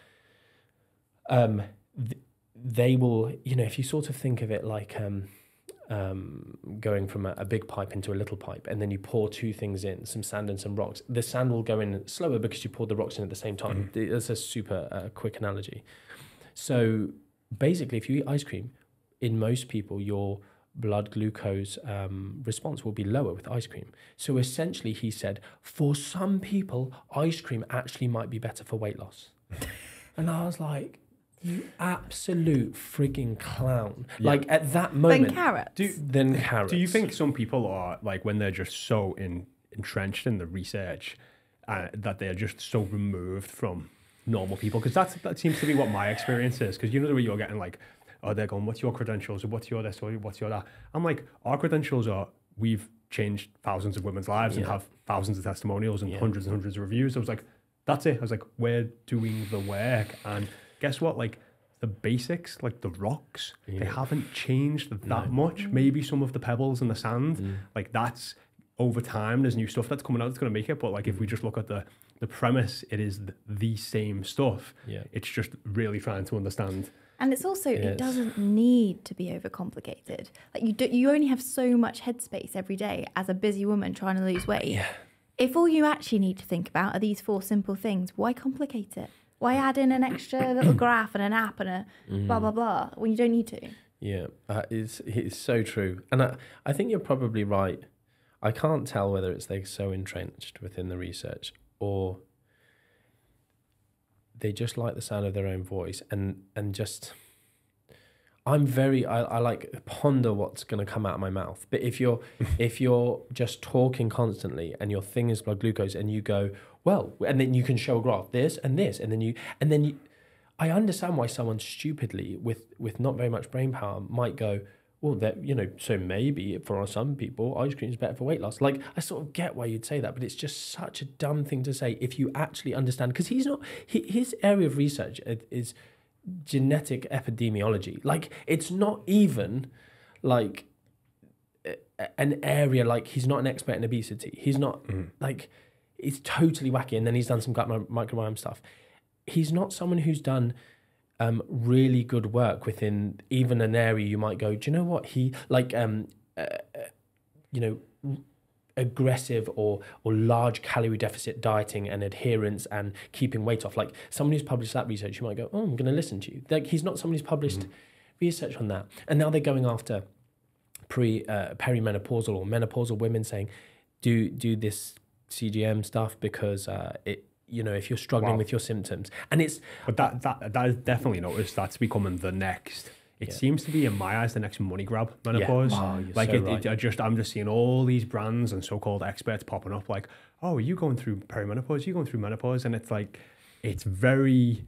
they will, if you sort of think of it like going from a big pipe into a little pipe, and then you pour two things in, some sand and some rocks. The sand will go in slower because you pour the rocks in at the same time. That's a super quick analogy. So basically, if you eat ice cream, in most people, your blood glucose response will be lower with ice cream. So essentially, he said, for some people, ice cream actually might be better for weight loss. And I was like, you absolute frigging clown. Yeah. Like at that moment. Then carrots. Do you think some people are like, when they're just so entrenched in the research that they're just so removed from normal people? Because that seems to be what my experience is. Because the way you're getting like, oh, they're going, what's your credentials? Or what's your this? Or what's your that? I'm like, our credentials are, we've changed thousands of women's lives and have thousands of testimonials and hundreds and hundreds of reviews. I was like, that's it. I was like, we're doing the work. And guess what? Like the basics, like the rocks, they haven't changed that much. Maybe some of the pebbles and the sand, like that's over time. There's new stuff that's coming out that's going to make it. But like if we just look at the premise, it is the same stuff. Yeah. It's just really trying to understand. And it's also, it doesn't need to be overcomplicated. Like you only have so much headspace every day as a busy woman trying to lose weight. Yeah. If all you actually need to think about are these 4 simple things, why complicate it? Why add in an extra little graph and an app and a blah, blah, blah when you don't need to? Yeah, it's so true. And I think you're probably right. I can't tell whether it's they're so entrenched within the research or they just like the sound of their own voice and just... I like ponder what's going to come out of my mouth. But if you're just talking constantly and your thing is blood glucose and you go, well, and then you can show a graph, this and this, and then you, I understand why someone stupidly with not very much brain power might go, well, that, so maybe for some people, ice cream is better for weight loss. Like, I sort of get why you'd say that, but it's just such a dumb thing to say if you actually understand, because his area of research is genetic epidemiology. Like, it's not even like an area, like he's not an expert in obesity. He's not like, it's totally wacky. And then he's done some gut microbiome stuff. He's not someone who's done really good work within even an area you might go, do you know what? He like, aggressive or large calorie deficit dieting and adherence and keeping weight off. Like someone who's published that research, you might go, oh, I'm going to listen to you. Like he's not someone who's published research on that. And now they're going after perimenopausal or menopausal women saying, do this CGM stuff because if you're struggling with your symptoms. And it's... But that is definitely noticed. That's becoming the next... It seems to be, in my eyes, the next money grab, menopause. Yeah. Oh, like, so right. I'm just seeing all these brands and so-called experts popping up like, oh, are you going through perimenopause? Are you going through menopause? And it's like, it's very...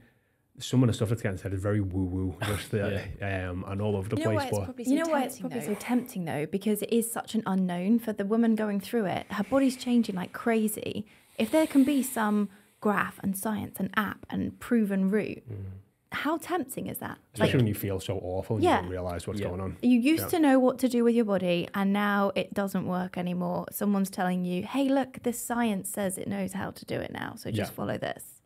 Some of the stuff that's getting said is very woo-woo, just and all over the place. You know why it's probably so tempting, though? Because it is such an unknown for the woman going through it. Her body's changing like crazy. If there can be some graph and science and app and proven route... How tempting is that? Especially when you feel so awful and you don't realise what's going on. You used to know what to do with your body and now it doesn't work anymore. Someone's telling you, hey, look, this science says it knows how to do it now, so just follow this.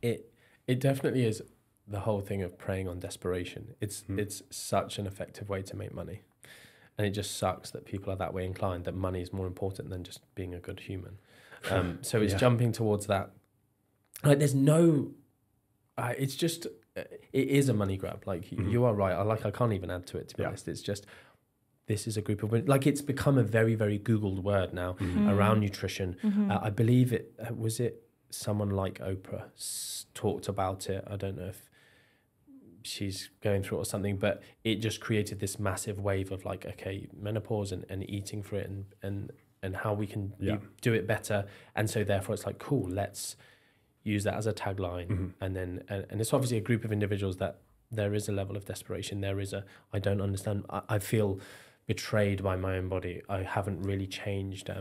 It definitely is the whole thing of preying on desperation. It's such an effective way to make money. And it just sucks that people are that way inclined, that money is more important than just being a good human. So it's jumping towards that. Like there's no... it's just... it is a money grab. Like you are right. I can't even add to it, to be honest. It's just, this is a group of women. Like it's become a very, very Googled word now around nutrition. I believe it was someone like Oprah talked about it. I don't know if she's going through it or something, but it just created this massive wave of like, okay, menopause and eating for it and how we can do it better. And so therefore it's like, cool, let's use that as a tagline. And then and it's obviously a group of individuals that there is a level of desperation. There is I don't understand. I feel betrayed by my own body. I haven't really changed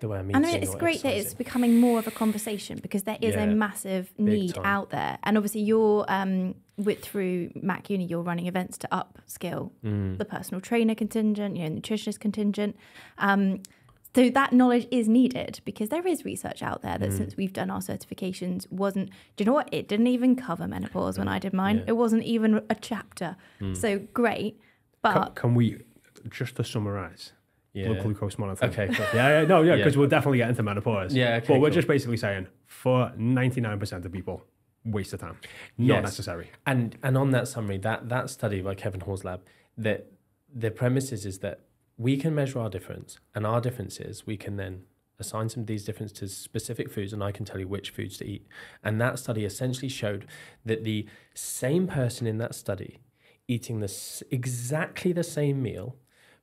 the way I'm eating. I mean, it's great that it's becoming more of a conversation because there is a massive need out there. And obviously you're through Mac Uni, you're running events to upskill the personal trainer contingent, nutritionist contingent. So that knowledge is needed because there is research out there that since we've done our certifications do you know what? It didn't even cover menopause when I did mine. Yeah. It wasn't even a chapter. So great. But Can we, just to summarise, blood glucose monitoring? Okay, cool. Because we'll definitely get into menopause. Yeah, okay, but we're cool. just basically saying, for 99% of people, waste of time. Not necessary. And on that summary, that study by Kevin Hall's lab, that the premise is that we can measure our difference, and our differences we can then assign some of these differences to specific foods, and I can tell you which foods to eat. And that study essentially showed that the same person in that study eating exactly the same meal,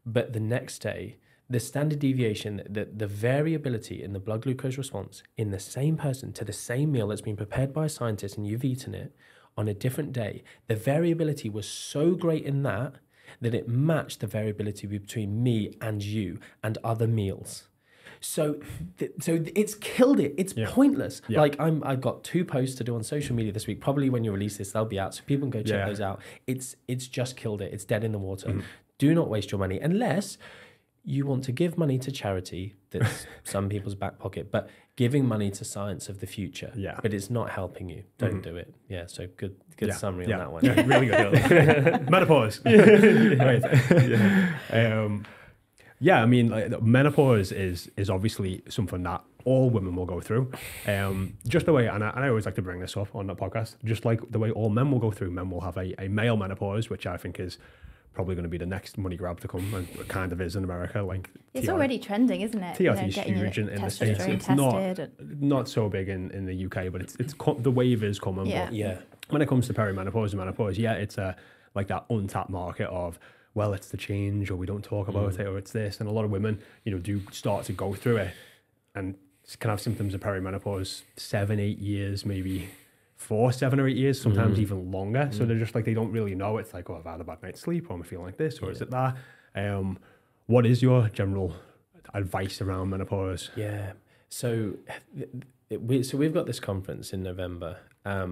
but the next day, the standard deviation, the variability in the blood glucose response in the same person to the same meal that's been prepared by a scientist and you've eaten it on a different day, the variability was so great in that it matched the variability between me and you and other meals. So it's killed it. It's pointless. Yeah. Like I've got 2 posts to do on social media this week. Probably when you release this, they'll be out. So people can go check those out. It's just killed it. It's dead in the water. Do not waste your money unless you want to give money to charity. That's some people's back pocket, but giving money to science of the future. Yeah. But it's not helping you. Don't do it. Yeah. So good summary on that one. Yeah, really good. Menopause. Right. I mean, like, menopause is obviously something that all women will go through. Just the way, and I always like to bring this up on the podcast, just like the way all men will go through, men will have a male menopause, which I think is probably going to be the next money grab to come, and it kind of is in America. Like it's already trending, isn't it? TRT is huge in the States. It's not so big in the UK, but it's the wave is coming. Yeah. But when it comes to perimenopause and menopause, it's like that untapped market of, well, it's the change, or we don't talk about it, or it's this. And a lot of women, do start to go through it and can have symptoms of perimenopause 7-8 years, maybe 7 or 8 years, sometimes even longer. So they're just like, they don't really know. It's like, oh, I've had a bad night's sleep, or I'm feeling like this, or is it that? What is your general advice around menopause? Yeah. So we've got this conference in November,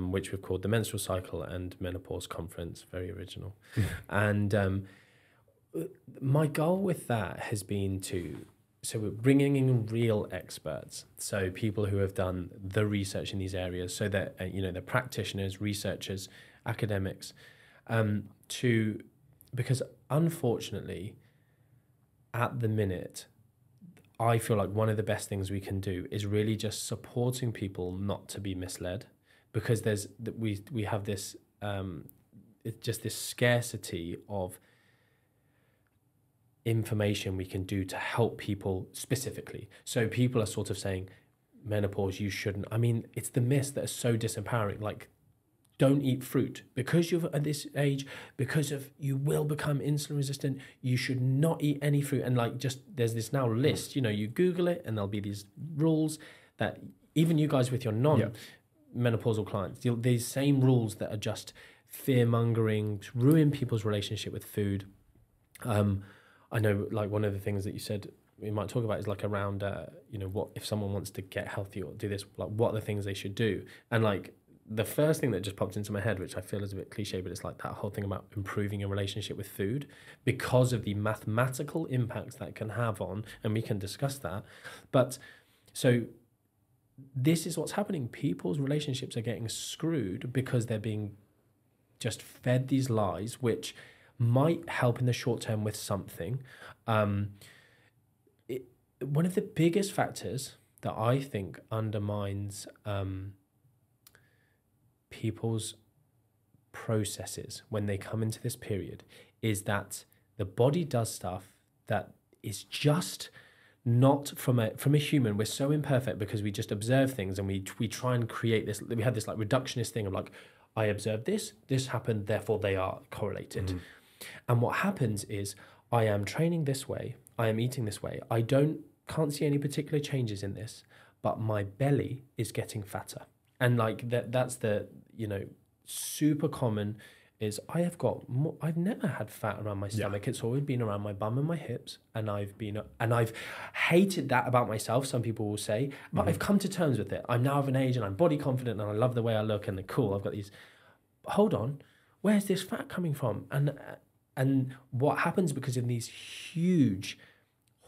which we've called the Menstrual Cycle and Menopause Conference. Very original. And my goal with that has been so we're bringing in real experts, so people who have done the research in these areas, so that they're practitioners, researchers, academics, because unfortunately, at the minute, I feel like one of the best things we can do is really just supporting people not to be misled, because we have this it's just this scarcity of information we can do to help people specifically. So people are sort of saying, menopause, you shouldn't. I mean, it's the myths that are so disempowering. Like, don't eat fruit because you're at this age, because of you will become insulin resistant. You should not eat any fruit. And like, just there's this now list. You Google it, and there'll be these rules that even you guys with your non-menopausal clients, these same rules that are just fear-mongering, ruin people's relationship with food. I know, like, one of the things that you said we might talk about is like around, what if someone wants to get healthy or do this, like what are the things they should do? And like the first thing that just popped into my head, which I feel is a bit cliche, but it's like that whole thing about improving your relationship with food because of the mathematical impacts that can have on, and we can discuss that. But so this is what's happening. People's relationships are getting screwed because they're being just fed these lies, which might help in the short term with something. One of the biggest factors that I think undermines people's processes when they come into this period is that the body does stuff that is just not from a human. We're so imperfect because we just observe things, and we try and create this. We have this like reductionist thing of like, I observed this happened, therefore they are correlated. And what happens is, I am training this way, I am eating this way, I can't see any particular changes in this, but my belly is getting fatter. And like that's the, super common is I've never had fat around my stomach. Yeah. It's always been around my bum and my hips. And I've hated that about myself, some people will say, but I've come to terms with it. I'm now of an age and I'm body confident and I love the way I look and cool. I've got these, hold on, where's this fat coming from? And what happens because of these huge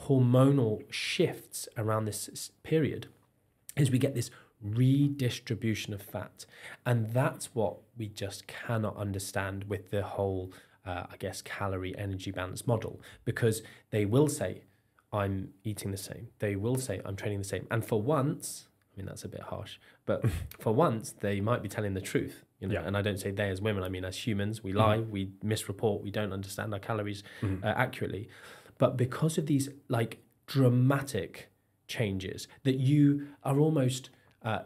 hormonal shifts around this period is we get this redistribution of fat. And that's what we just cannot understand with the whole, I guess, calorie energy balance model, because they will say, I'm eating the same. They will say, I'm training the same. And for once, I mean, that's a bit harsh, but for once, they might be telling the truth. You know, and I don't say they as women, I mean as humans, we lie, we misreport, we don't understand our calories accurately. But because of these like dramatic changes that you are almost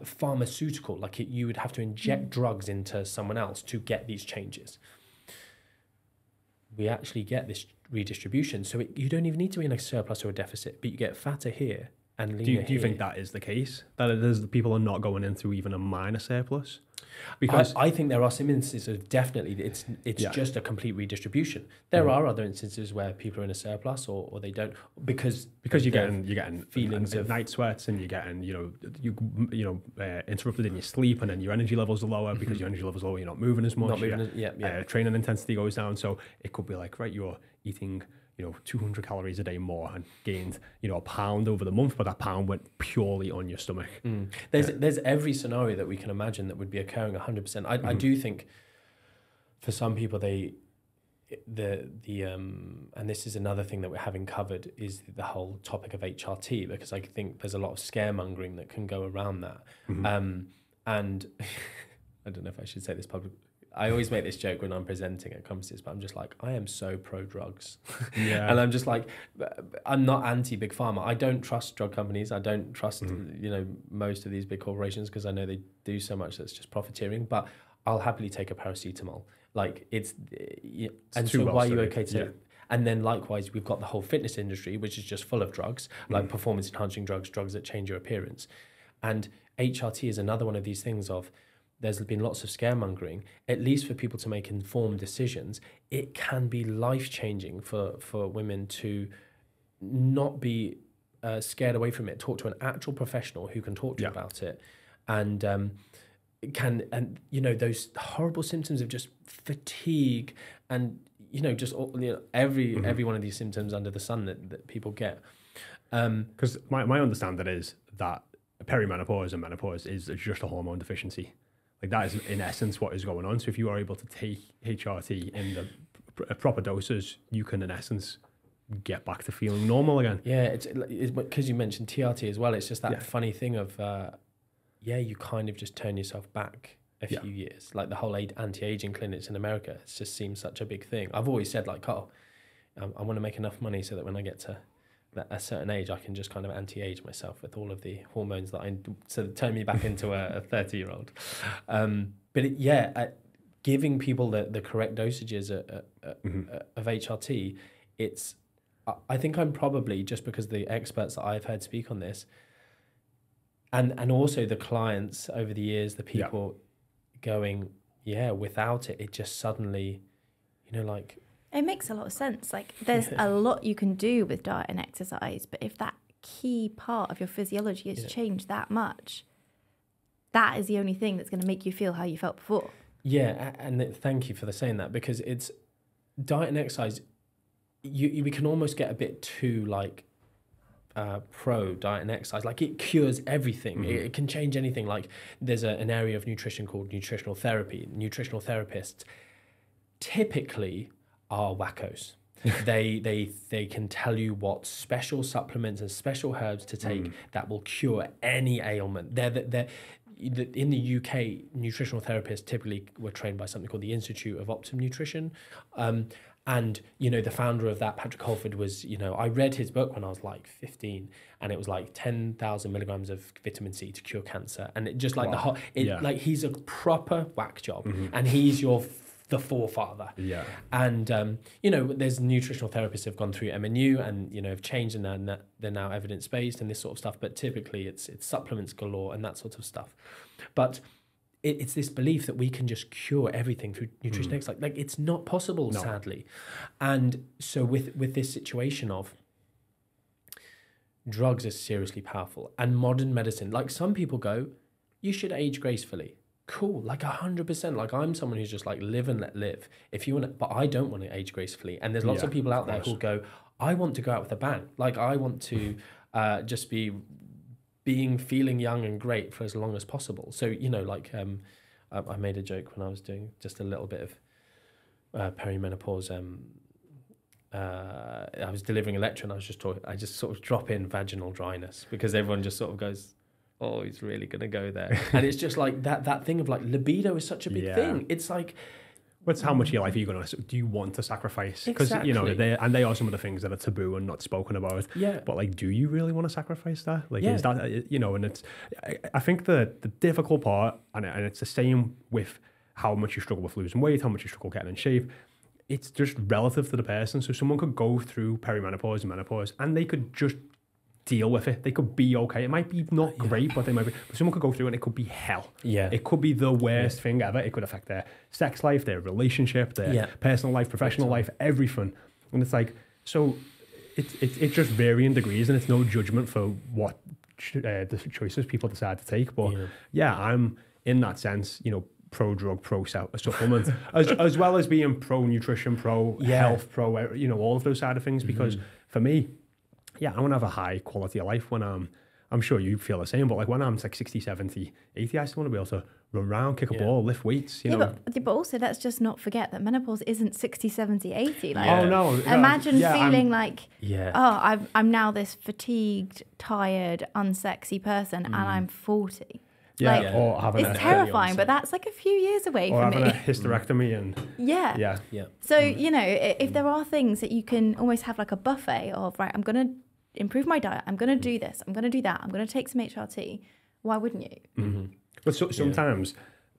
pharmaceutical, like you would have to inject drugs into someone else to get these changes, we actually get this redistribution. So you don't even need to be in a surplus or a deficit, but you get fatter here and leaner here. Do you think that is the case? That it is, people are not going into even a minor surplus? Because I think there are some instances of definitely it's just a complete redistribution. There are other instances where people are in a surplus or they don't because you're getting feelings of night sweats, and you're getting interrupted in your sleep, and then your energy levels are lower because your energy levels are lower. You're not moving as much. Training intensity goes down, so it could be like, right, you're eating 200 calories a day more and gained a pound over the month, but that pound went purely on your stomach. There's every scenario that we can imagine that would be occurring 100%. I do think for some people and this is another thing that we haven't covered, is the whole topic of HRT, because I think there's a lot of scaremongering that can go around that. And I don't know if I should say this publicly. I always make this joke when I'm presenting at conferences, but I'm just like, I am so pro drugs. And I'm just like, I'm not anti big pharma. I don't trust drug companies. I don't trust, most of these big corporations, because I know they do so much that's just profiteering, but I'll happily take a paracetamol. Like and so why are you okay to, and then likewise, we've got the whole fitness industry, which is just full of drugs, like performance enhancing drugs that change your appearance. And HRT is another one of these things of, there's been lots of scaremongering, at least for people to make informed decisions. It can be life-changing for women to not be scared away from it. Talk to an actual professional who can talk to you about it. And those horrible symptoms of just fatigue and, every one of these symptoms under the sun that people get. Because my understanding is that perimenopause and menopause is just a hormone deficiency. Like that is in essence what is going on. So if you are able to take HRT in the proper doses, you can in essence get back to feeling normal again. Yeah, it's because you mentioned TRT as well. It's just that funny thing of, you kind of just turn yourself back a few years. Like the whole anti-aging clinics in America, it just seems such a big thing. I've always said like, I want to make enough money so that when I get to a certain age, I can just kind of anti-age myself with all of the hormones that turn me back into a 30-year-old. Giving people the correct dosages of HRT, I think I'm probably, just because the experts that I've heard speak on this, and also the clients over the years, the people going, without it just suddenly, it makes a lot of sense. Like there's a lot you can do with diet and exercise, but if that key part of your physiology has changed that much, that is the only thing that's going to make you feel how you felt before. Yeah, and thank you for saying that, because it's diet and exercise. We can almost get a bit too pro diet and exercise, like it cures everything. It can change anything. Like there's an area of nutrition called nutritional therapy. Nutritional therapists typically are wackos. They can tell you what special supplements and special herbs to take that will cure any ailment. They're in the UK, nutritional therapists typically were trained by something called the Institute of Optimum Nutrition. And, the founder of that, Patrick Holford, was, I read his book when I was like 15, and it was like 10,000 milligrams of vitamin C to cure cancer. And it just like like he's a proper whack job, and he's the forefather. Yeah. And, there's nutritional therapists have gone through MNU and, have changed, and they're now evidence-based and this sort of stuff. But typically it's supplements galore and that sort of stuff. But it's this belief that we can just cure everything through nutrition exercise. Like it's not possible, sadly. And so with this situation of drugs are seriously powerful, and modern medicine, like some people go, you should age gracefully. Cool, like 100%. Like I'm someone who's just like live and let live. If you want to, but I don't want to age gracefully. And there's lots of people out there who'll go, I want to go out with a bang. Like I want to just be feeling young and great for as long as possible. So, you know, like I made a joke when I was doing just a little bit of perimenopause. I was delivering a lecture and I just sort of drop in vaginal dryness because everyone just sort of goes, oh, he's really going to go there. And it's just like that thing of like libido is such a big thing. It's like, what's how much of your life are you going to, do you want to sacrifice? Because, Exactly. you know, they are some of the things that are taboo and not spoken about. Yeah. But like, do you really want to sacrifice that? Like, Yeah. is that, you know, and it's, I think the difficult part, and it's the same with how much you struggle with losing weight, how much you struggle getting in shape, it's just relative to the person. So someone could go through perimenopause and menopause and they could just deal with it. They could be okay. It might be not great, but they might be. But someone could go through and it could be hell. Yeah. It could be the worst thing ever. It could affect their sex life, their relationship, their personal life, professional life, everything. And it's like, so it's just varying degrees, and it's no judgment for what the choices people decide to take. But yeah, I'm in that sense, you know, pro-drug, pro-supplement, as well as being pro-nutrition, pro-health, you know, all of those side of things. Because for me, I want to have a high quality of life when I'm sure you feel the same, but like when I'm like 60, 70, 80, I still want to be able to run around, kick a ball, lift weights, you know. But also let's just not forget that menopause isn't 60, 70, 80. Like, Oh, no. Imagine feeling like, Yeah. I'm now this fatigued, tired, unsexy person and I'm 40. Yeah, Like, or having it's terrifying, but that's like a few years away or from having me. a hysterectomy and Yeah. So, you know, if there are things that you can almost have like a buffet of, right, I'm going to improve my diet, I'm going to do this, I'm going to do that, I'm going to take some HRT, why wouldn't you? But sometimes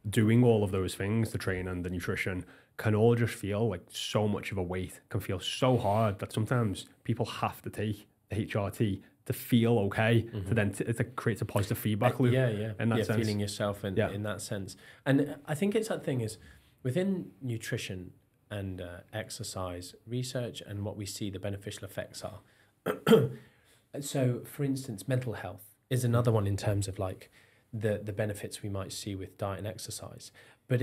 doing all of those things, the training, the nutrition, can all just feel like so much of a weight, can feel so hard that sometimes people have to take the HRT to feel okay, to then it creates a positive feedback loop. In that sense. Feeling yourself in that sense. And I think it's that thing is within nutrition and exercise research and what we see the beneficial effects are. So, for instance, mental health is another one in terms of like the benefits we might see with diet and exercise. But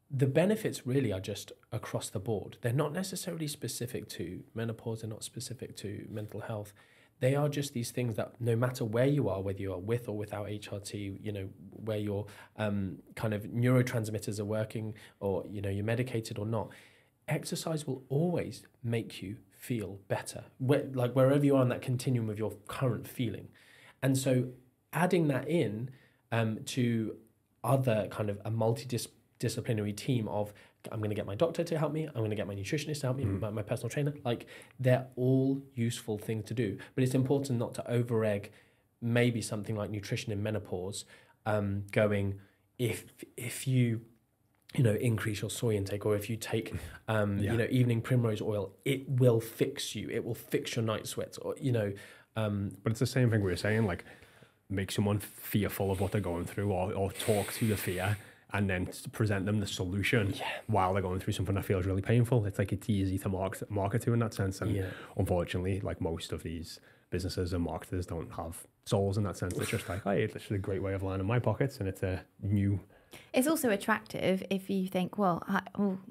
the benefits really are just across the board. They're not necessarily specific to menopause. They're not specific to mental health. They are just these things that no matter where you are, whether you are with or without HRT, you know, where your kind of neurotransmitters are working or, you know, you're medicated or not, exercise will always make you feel better, like wherever you are on that continuum of your current feeling. And so adding that in to other kind of a multidisciplinary team of, I'm going to get my doctor to help me, I'm going to get my nutritionist to help me, my personal trainer, like they're all useful things to do. But it's important not to over-egg maybe something like nutrition in menopause, going, if you know, increase your soy intake, or if you take, you know, evening primrose oil, it will fix you. It will fix your night sweats, or, you know. But it's the same thing we were saying, like make someone fearful of what they're going through, or talk to the fear and then present them the solution while they're going through something that feels really painful. It's like it's easy to market to in that sense. And unfortunately, like most of these businesses and marketers don't have souls in that sense. It's just like, hey, this is a great way of lining my pockets, and it's a new... It's also attractive if you think, well,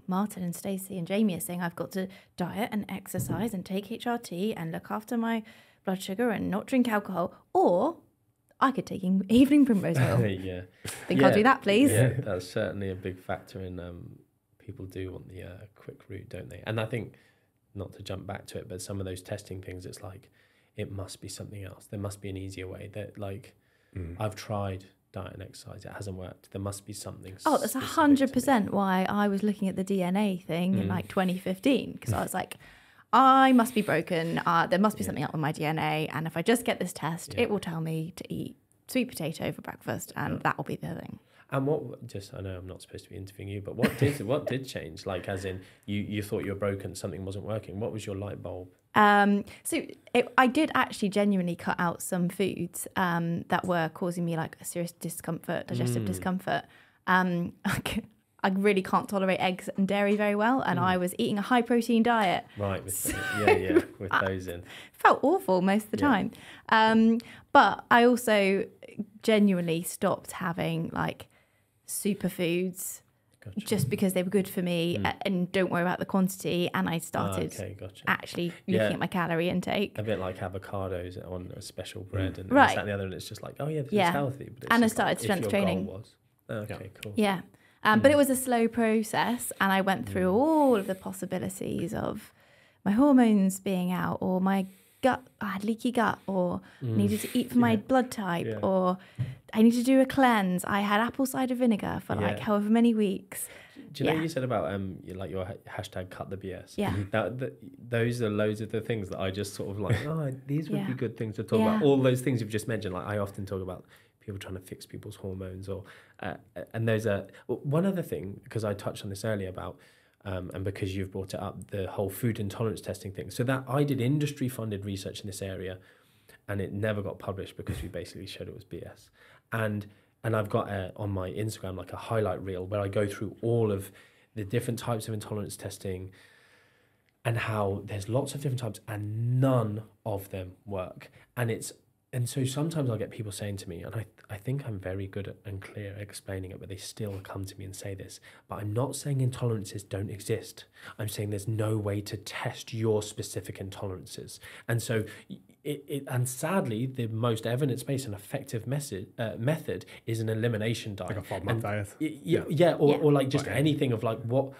Martin and Stacey and Jamie are saying I've got to diet and exercise and take HRT and look after my blood sugar and not drink alcohol, or I could take evening primrose oil. Think I'll do that, please. Yeah, that's certainly a big factor in people do want the quick route, don't they? And I think, not to jump back to it, but some of those testing things, it's like, it must be something else. There must be an easier way. That like, I've tried diet and exercise, it hasn't worked. There must be something. Oh, that's 100% why I was looking at the DNA thing in like 2015, because I was like, I must be broken. There must be something up with my DNA, and if I just get this test, it will tell me to eat sweet potato for breakfast, and that will be the thing. And I know I'm not supposed to be interviewing you, but what did change? Like, as in, you thought you were broken, something wasn't working. What was your light bulb? I did actually genuinely cut out some foods that were causing me like a serious discomfort, digestive discomfort. I really can't tolerate eggs and dairy very well, and I was eating a high protein diet. Right, with those in. Felt awful most of the time. But I also genuinely stopped having like superfoods just because they were good for me, and don't worry about the quantity. And I started actually looking at my calorie intake. A bit like avocados on a special bread and right. this, that, and the other, and it's just like, oh yeah, this is healthy. But it's and I started strength training. Cool. Yeah. But it was a slow process, and I went through all of the possibilities of my hormones being out, or my gut, I had leaky gut, or needed to eat for my blood type, or I need to do a cleanse. I had apple cider vinegar for like however many weeks. Do you know you said about like your hashtag cut the BS? Yeah. Those are loads of the things that I just sort of like, these would be good things to talk about. All those things you've just mentioned. Like I often talk about people trying to fix people's hormones, or and there's one other thing, because I touched on this earlier about and because you've brought it up, the whole food intolerance testing thing. So that I did industry funded research in this area, and it never got published because we basically showed it was BS. And I've got on my Instagram like a highlight reel where I go through all of the different types of intolerance testing and how there's lots of different types and none of them work. And so sometimes I'll get people saying to me, and I think I'm very good and clear at explaining it, but they still come to me and say this, but I'm not saying intolerances don't exist. I'm saying there's no way to test your specific intolerances. And so and sadly, the most evidence-based and effective method is an elimination diet. Like a FODMAP Or diet. or like just anything of like what,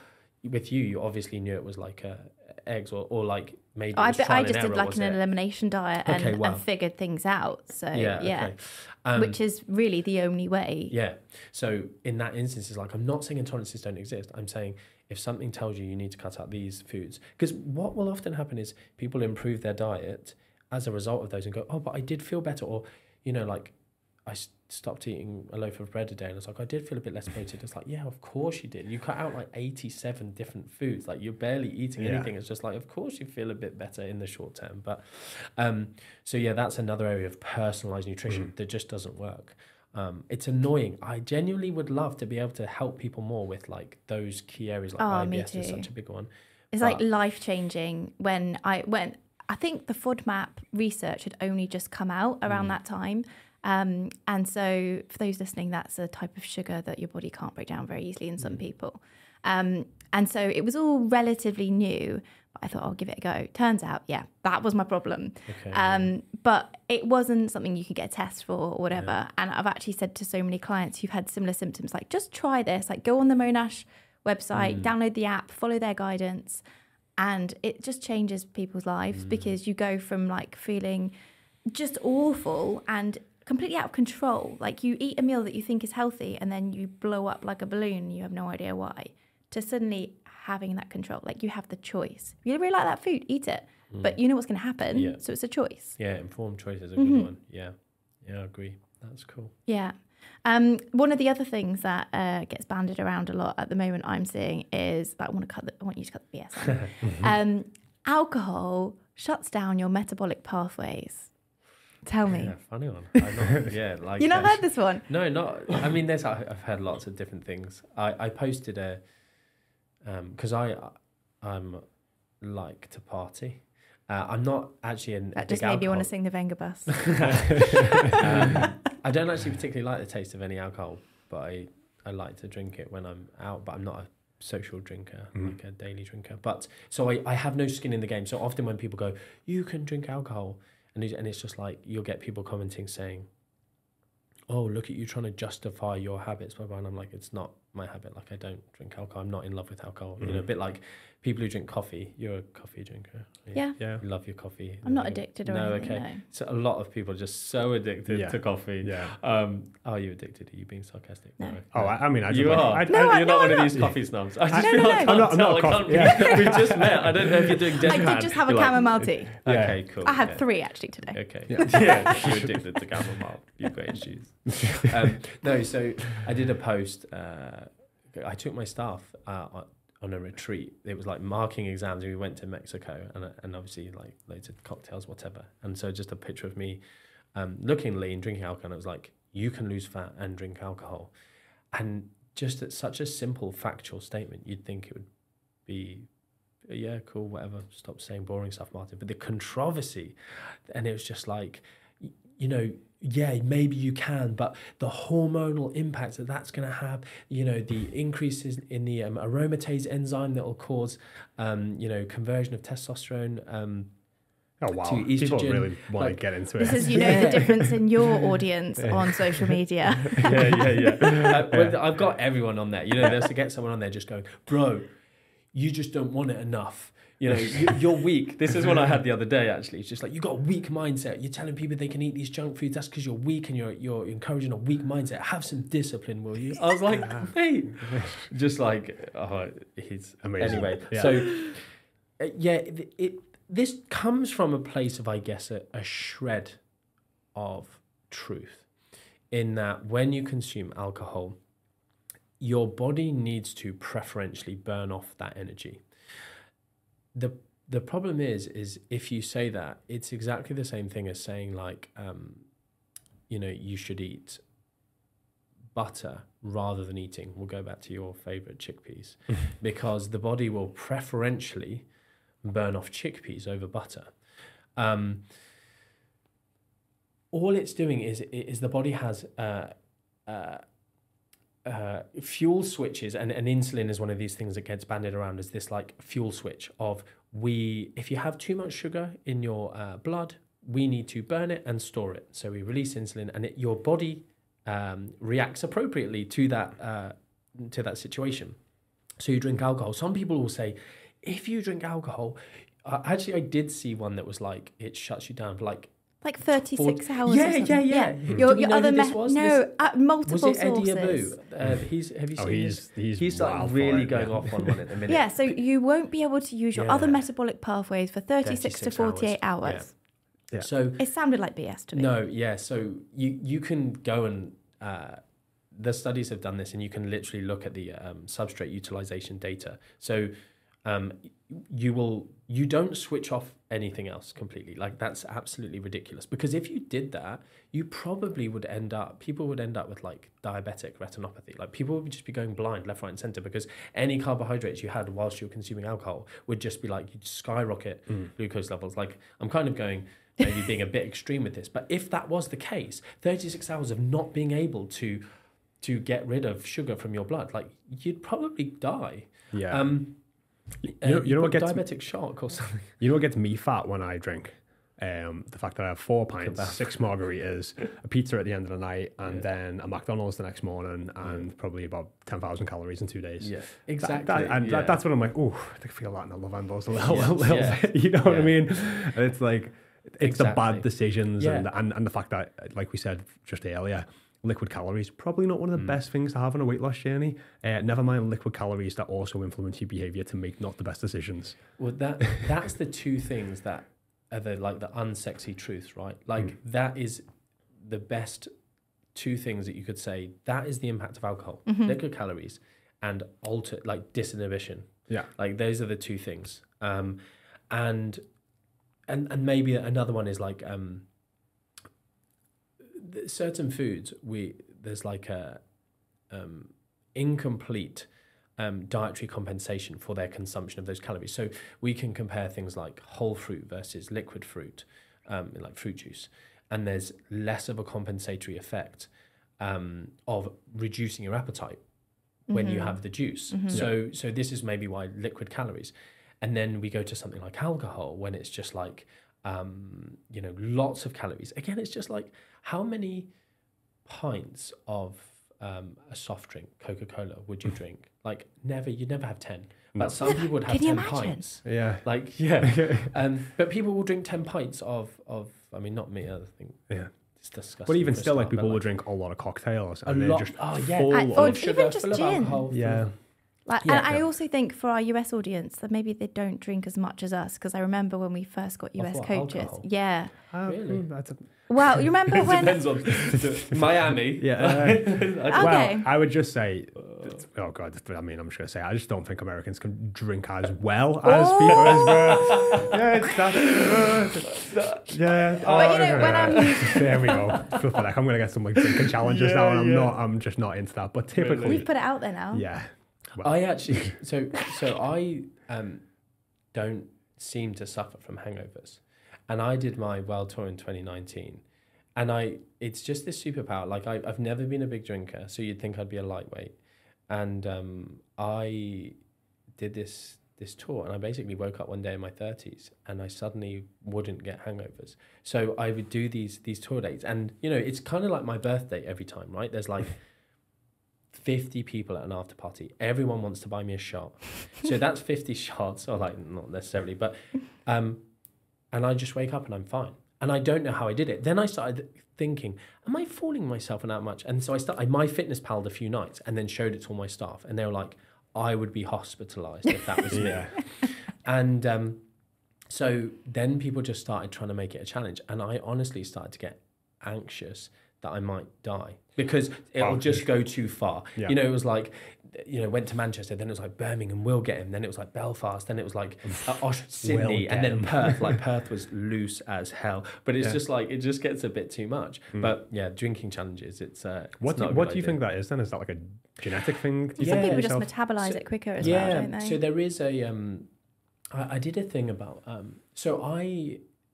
with you obviously knew it was like eggs or like maybe I just did like an elimination diet and figured things out. So which is really the only way. Yeah. So in that instance, it's like, I'm not saying intolerances don't exist. I'm saying if something tells you need to cut out these foods, because what will often happen is people improve their diet as a result of those and go, oh, but I did feel better. Or, like I stopped eating a loaf of bread a day and it's like, I did feel a bit less bloated. It's like, yeah, of course you did. You cut out like 87 different foods. Like you're barely eating anything. It's just like, of course you feel a bit better in the short term. But so yeah, that's another area of personalized nutrition that just doesn't work. It's annoying. I genuinely would love to be able to help people more with like those key areas. Like IBS is such a big one. It's like life-changing when I think the FODMAP research had only just come out around that time. And so for those listening, that's a type of sugar that your body can't break down very easily in some people. And so it was all relatively new, but I thought I'll give it a go. Turns out, that was my problem. Okay, but it wasn't something you could get a test for or whatever. Yeah. And I've actually said to so many clients who've had similar symptoms, like, just try this, like go on the Monash website, download the app, follow their guidance. And it just changes people's lives because you go from like feeling just awful and completely out of control. Like you eat a meal that you think is healthy and then you blow up like a balloon and you have no idea why, to suddenly having that control. Like you have the choice. If you really like that food, eat it. But you know what's going to happen. Yeah. So it's a choice. Yeah, informed choice is a good one. Yeah, I agree. That's cool. Yeah. One of the other things that gets banded around a lot at the moment I'm seeing is that I want you to cut the BS on. Alcohol shuts down your metabolic pathways. Tell me. Yeah, funny one. Like you not heard this one? No, not. I mean, I've heard lots of different things. I posted because I'm like to party. I'm not actually a that just made me want to sing the Venga Bus. I don't actually particularly like the taste of any alcohol, but I like to drink it when I'm out, but I'm not a social drinker, like a daily drinker. But so I have no skin in the game. So often when people go, you can drink alcohol, and it's just like, you'll get people commenting saying, oh, look at you trying to justify your habits, blah, blah. And I'm like, it's not my habit. Like, I don't drink alcohol. I'm not in love with alcohol. You know, a bit like people who drink coffee. You're a coffee drinker. Yeah. You love your coffee. I'm not addicted or anything. Okay. No. So a lot of people are just so addicted to coffee. Yeah. Are you addicted? Are you being sarcastic? No. Oh, I mean, you are. You're not one of these coffee snobs. I just feel like I'm not a coffee. We just met. I don't know if you're doing deadpan. I did just have a chamomile tea. Okay, cool. I had 3 actually today. Okay. Yeah. You're addicted to chamomile. You've got issues. No, so I did a post. I took my staff on a retreat. It was like marking exams, and we went to Mexico, and obviously like loads of cocktails, whatever. And so just a picture of me looking lean, drinking alcohol. And it was like, you can lose fat and drink alcohol. And just at such a simple factual statement, you'd think it would be, yeah, cool, whatever. Stop saying boring stuff, Martin. But the controversy, and it was just like, yeah, maybe you can, but the hormonal impact that's going to have, the increases in the aromatase enzyme that will cause, conversion of testosterone. Oh wow! To estrogen. People really want to get into it. This is, the difference in your audience on social media. Well, I've got everyone on there. There's to get someone on there just going, bro, you just don't want it enough. You're weak. This is what I had the other day, actually. It's just like, you got a weak mindset. You're telling people they can eat these junk foods. That's because you're weak and you're encouraging a weak mindset. Have some discipline, will you? I was like, mate. Just like, he's amazing. Anyway, so, this comes from a place of, I guess, a shred of truth in that when you consume alcohol, your body needs to preferentially burn off that energy. The problem is if you say that, it's exactly the same thing as saying like, you should eat butter rather than eating. We'll go back to your favorite chickpeas because the body will preferentially burn off chickpeas over butter. All it's doing is the body has fuel switches, and insulin is one of these things that gets bandied around as this like fuel switch of if you have too much sugar in your blood, we need to burn it and store it. So we release insulin, and your body reacts appropriately to that situation. So you drink alcohol. Some people will say, if you drink alcohol, actually I did see one that was like, it shuts you down for like 36 hours. Yeah. Your other multiple was it Eddie sources. Abu? Have you seen he's like really going off on one at the minute. Yeah, so you won't be able to use your other metabolic pathways for 36 to 48 hours. Yeah. So it sounded like BS to me. No, yeah. So you can go and the studies have done this, and you can literally look at the substrate utilization data. So you don't switch off anything else completely. Like, that's absolutely ridiculous, because if you did that, you probably people would end up with like diabetic retinopathy. Like, people would just be going blind left, right and center, because any carbohydrates you had whilst you were consuming alcohol would just be like, you'd skyrocket glucose levels. Like, I'm kind of going maybe being a bit extreme with this, but if that was the case, 36 hours of not being able to get rid of sugar from your blood, like, you'd probably die. Yeah. You know what gets diabetic shock or something. You know what gets me fat when I drink? The fact that I have 4 pints, 6 margaritas, a pizza at the end of the night, and then a McDonald's the next morning, and probably about 10,000 calories in 2 days. Yeah, exactly. That's what I'm like, oh, I feel that in the love handles a little bit. You know what I mean? And it's like, it's the bad decisions and the fact that, like we said just earlier, liquid calories, probably not one of the best things to have on a weight loss journey. Never mind liquid calories that also influence your behavior to make not the best decisions. Well, that's the two things that are the unsexy truths, right? Like, that is the best two things that you could say. That is the impact of alcohol, liquid calories, and disinhibition. Yeah, like, those are the two things. And maybe another one is like certain foods, there's like a incomplete dietary compensation for their consumption of those calories. So we can compare things like whole fruit versus liquid fruit, like fruit juice, and there's less of a compensatory effect of reducing your appetite when you have the juice. So this is maybe why liquid calories. And then we go to something like alcohol, when it's just like lots of calories. Again, it's just like, how many pints of a soft drink, Coca-Cola, would you drink? Like, you'd never have 10. But some people would have 10 pints. Yeah. Like, yeah. But people will drink 10 pints of I mean, not me, I think. Yeah. It's disgusting. But even still, like, people will drink a lot of cocktails. And they're just full of sugar, even just full of gin. alcohol. Yeah. And I also think for our US audience that maybe they don't drink as much as us, because I remember when we first got US coaches. Alcohol? Yeah. Really? Well, you remember when... Depends on Miami. Yeah. Okay. Well, I would just say, oh God, I mean, I'm just going to say, I just don't think Americans can drink as well as people as well. Yeah. But when I'm... There we go. I'm going to get some like drinking challenges now, and I'm just not into that. But typically... We've put it out there now. Yeah. Well. I actually, so I don't seem to suffer from hangovers. And I did my world tour in 2019, And it's just this superpower. Like I've never been a big drinker, so you'd think I'd be a lightweight. And I did this tour, and I basically woke up one day in my 30s and I suddenly wouldn't get hangovers. So I would do these tour dates, and it's kind of like my birthday every time, right? There's like 50 people at an after party. Everyone wants to buy me a shot. So that's 50 shots, or like not necessarily, but and I just wake up and I'm fine. And I don't know how I did it. Then I started thinking, am I fooling myself in that much? And so I MyFitnessPal'd a few nights and then showed it to all my staff, and they were like, I would be hospitalized if that was me. And so then people just started trying to make it a challenge, and I honestly started to get anxious that I might die because it'll just go too far. Yeah. It was like, went to Manchester, then it was like Birmingham, we'll get him. Then it was like Belfast, then it was like Sydney, and then Perth. Like Perth was loose as hell. But it's just like, it just gets a bit too much. But yeah, drinking challenges, what do you think that is then? Is that like a genetic thing? Some people just metabolize it quicker as well, don't they? So there is I did a thing about,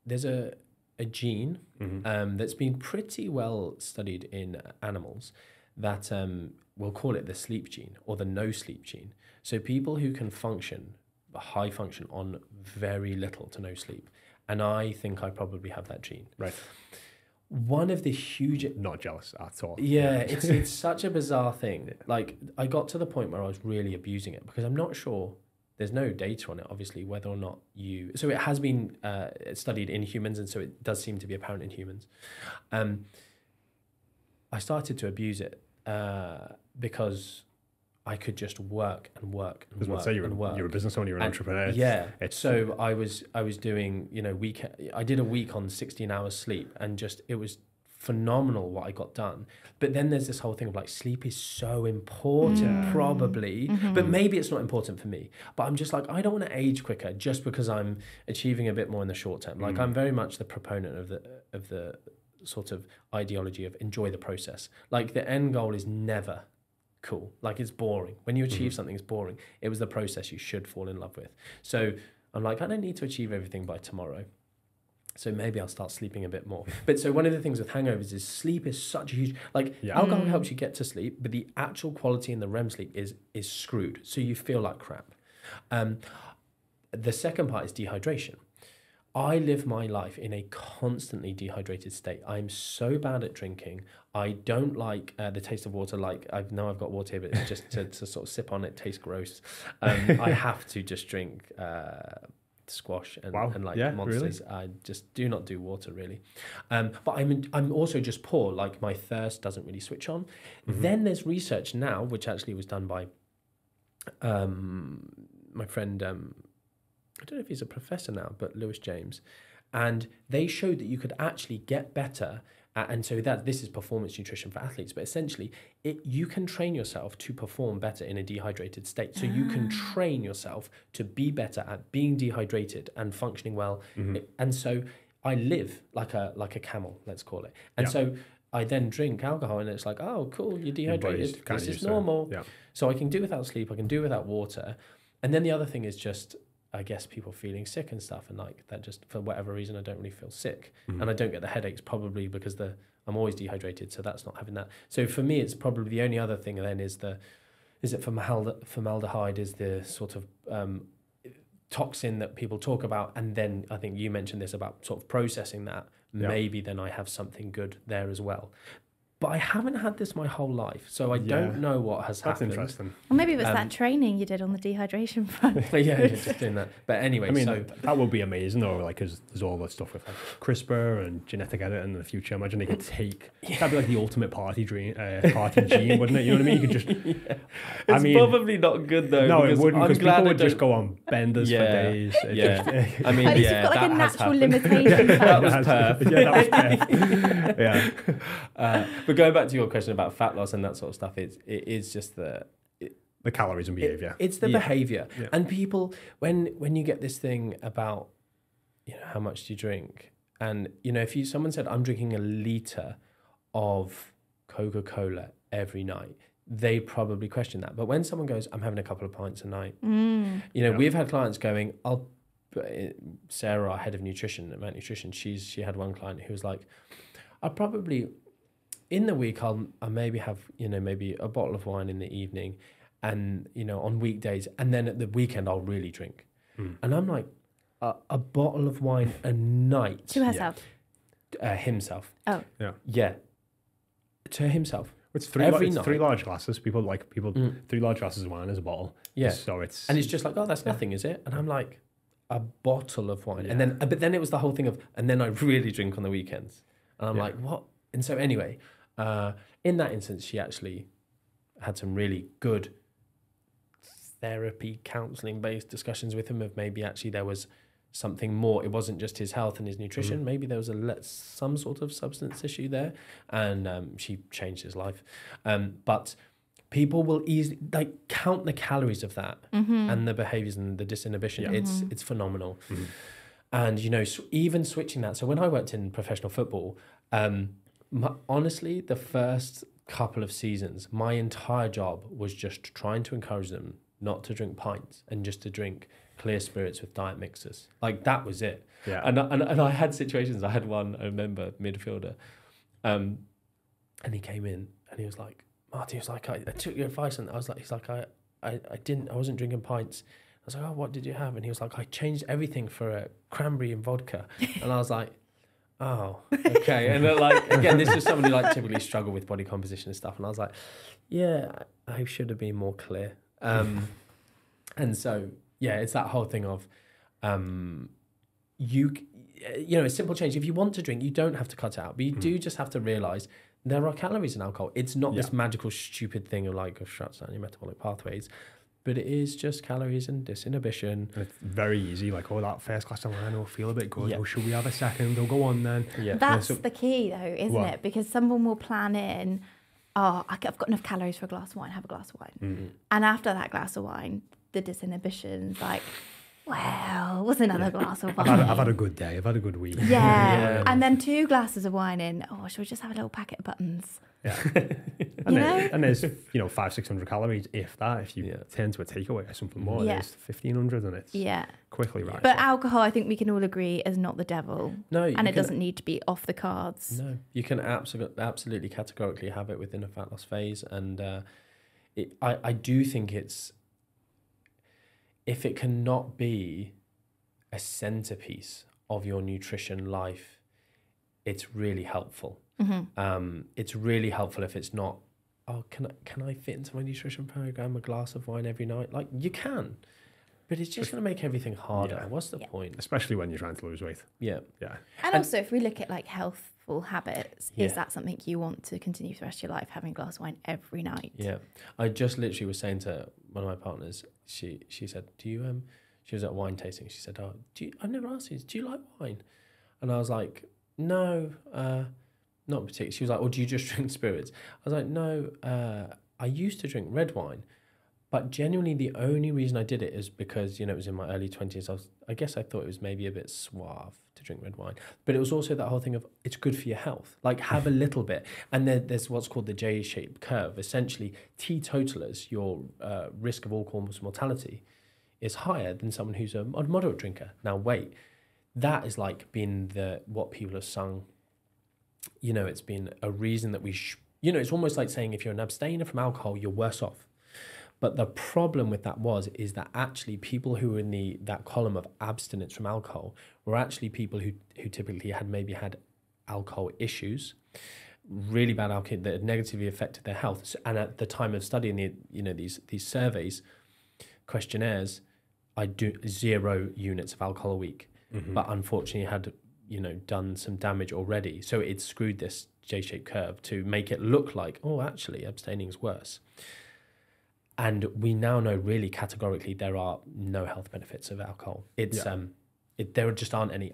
there's a gene that's been pretty well studied in animals that we'll call it the sleep gene or the no sleep gene. So people who can function, high function on very little to no sleep. And I think I probably have that gene. Right. One of the huge... Not jealous at all. Yeah, it's such a bizarre thing. Like I got to the point where I was really abusing it because I'm not sure... There's no data on it, obviously, whether or not you... So it has been studied in humans, and so it does seem to be apparent in humans. I started to abuse it because I could just work and work and work and work. You're a business owner, you're an entrepreneur. Yeah. So I was doing, I did a week on 16 hours sleep, and just, it was phenomenal what I got done. But then there's this whole thing of like, sleep is so important, probably, but maybe it's not important for me. But I'm just like, I don't want to age quicker just because I'm achieving a bit more in the short term. Like I'm very much the proponent of the sort of ideology of enjoy the process. Like the end goal is never cool. Like it's boring. When you achieve something, it's boring. It was the process you should fall in love with. So I'm like, I don't need to achieve everything by tomorrow. So maybe I'll start sleeping a bit more. But so one of the things with hangovers is sleep is such a huge... Like alcohol helps you get to sleep, but the actual quality in the REM sleep is screwed. So you feel like crap. The second part is dehydration. I live my life in a constantly dehydrated state. I'm so bad at drinking. I don't like the taste of water. Like I know I've got water here, but it's just to sort of sip on it tastes gross. I have to just drink... squash and like monsters. Really? I just do not do water really. But I'm also just poor. Like my thirst doesn't really switch on. Then there's research now, which actually was done by my friend, I don't know if he's a professor now, but Lewis James. And they showed that you could actually get better. And so this is performance nutrition for athletes, but essentially you can train yourself to perform better in a dehydrated state. So you can train yourself to be better at being dehydrated and functioning well. And so I live like a camel, let's call it. And so I then drink alcohol, and it's like, oh, cool, you're dehydrated. This is normal. Yeah. So I can do without sleep. I can do without water. And then the other thing is just, I guess, people feeling sick and stuff, and like that just for whatever reason I don't really feel sick, and I don't get the headaches probably because I'm always dehydrated, so that's not having that. So for me, it's probably the only other thing then is formaldehyde is the sort of toxin that people talk about, and then I think you mentioned this about sort of processing that. Maybe then I have something good there as well. But I haven't had this my whole life, so I don't know what has happened. That's interesting. Well, maybe it was that training you did on the dehydration front. yeah, just doing that. But anyway, I mean, that would be amazing, though, like, because there's all that stuff with like CRISPR and genetic editing in the future. Imagine they could take, that'd be like the ultimate party gene, wouldn't it? You know what I mean? You could just... It's probably not good, though. No, it wouldn't, because people would just go on benders for days. I mean, you've got like a natural limitation. That was Perth. That was Perth. But going back to your question about fat loss and that sort of stuff, it is just the calories and behavior. It's the behavior. Yeah. And people, when you get this thing about, how much do you drink? And, if someone said, I'm drinking a litre of Coca-Cola every night, they probably question that. But when someone goes, I'm having a couple of pints a night, we've had clients going, Sarah, our head of nutrition, Amount Nutrition, she had one client who was like, I probably in the week I maybe have maybe a bottle of wine in the evening, and on weekdays, and then at the weekend I'll really drink. And I'm like, a bottle of wine a night. To herself. Himself. Oh. Yeah. To himself. It's three large glasses. People 3 large glasses of wine is a bottle. Yeah. So it's just like, oh, that's nothing, is it? And I'm like, a bottle of wine. And then, but then it was the whole thing of, and then I really drink on the weekends. And I'm like, what? And so anyway, in that instance, she actually had some really good therapy, counselling-based discussions with him of maybe actually there was something more. It wasn't just his health and his nutrition. Maybe there was some sort of substance issue there, and she changed his life. But people will easily count the calories of that and the behaviours and the disinhibition. It's phenomenal. And even switching that. So when I worked in professional football, honestly, the first couple of seasons, my entire job was just trying to encourage them not to drink pints and just to drink clear spirits with diet mixers. Like, that was it. Yeah. And I had situations. I had one, I remember, midfielder, and he came in and he was like, Marty, he was like, I took your advice, and he's like, I wasn't drinking pints. I was like, oh, what did you have? And he was like, I changed everything for a cranberry and vodka. And I was like, oh, okay. And again, this is somebody typically struggle with body composition and stuff. And I was like, yeah, I should have been more clear. And so, yeah, it's that whole thing of, a simple change. If you want to drink, you don't have to cut it out, but you do just have to realize there are calories in alcohol. It's not this magical, stupid thing of shuts down your metabolic pathways, but it is just calories and disinhibition. And it's very easy. That first glass of wine will feel a bit good. Yeah. Oh, should we have a second? Oh, go on then. Yeah. That's the key, though, isn't it? Because someone will plan in, I've got enough calories for a glass of wine, have a glass of wine. And after that glass of wine, the disinhibition's like, well, what's another glass of wine? I've had a good day. I've had a good week. Yeah. And then 2 glasses of wine in, should we just have a little packet of buttons? Yeah. And there's 500-600 calories, if that. If you turn to a takeaway or something more, there's 1,500, and it's quickly right. But alcohol, I think we can all agree, is not the devil. No, and it doesn't need to be off the cards. No, you can absolutely categorically have it within a fat loss phase, and I do think if it cannot be a centerpiece of your nutrition life, it's really helpful. It's really helpful if it's not, can I fit into my nutrition program a glass of wine every night? You can, but it's just going to make everything harder. Yeah. What's the point? Especially when you're trying to lose weight. Yeah. And also, if we look at healthful habits, is that something you want to continue for the rest of your life, having a glass of wine every night? Yeah. I just literally was saying to one of my partners, she said, do you, she was at wine tasting. She said, I've never asked you, do you like wine? And I was like, no, not particularly. She was like, do you just drink spirits? I was like, no, I used to drink red wine, but genuinely the only reason I did it is because, it was in my early 20s. I guess I thought it was maybe a bit suave to drink red wine, but it was also that whole thing of it's good for your health. Have a little bit. And there's what's called the J-shaped curve. Essentially, teetotalers, your risk of all-cause mortality is higher than someone who's a moderate drinker. Now, wait, that is been what people have sung. It's been a reason that it's almost like saying if you're an abstainer from alcohol, you're worse off. But the problem with that is that actually people who were in that column of abstinence from alcohol were actually people who typically had alcohol issues, really bad alcohol that negatively affected their health. And at the time of studying these surveys, questionnaires, I do 0 units of alcohol a week, but unfortunately had done some damage already. So it screwed this J-shaped curve to make it look like, actually abstaining is worse. And we now know really categorically there are no health benefits of alcohol. There just aren't any.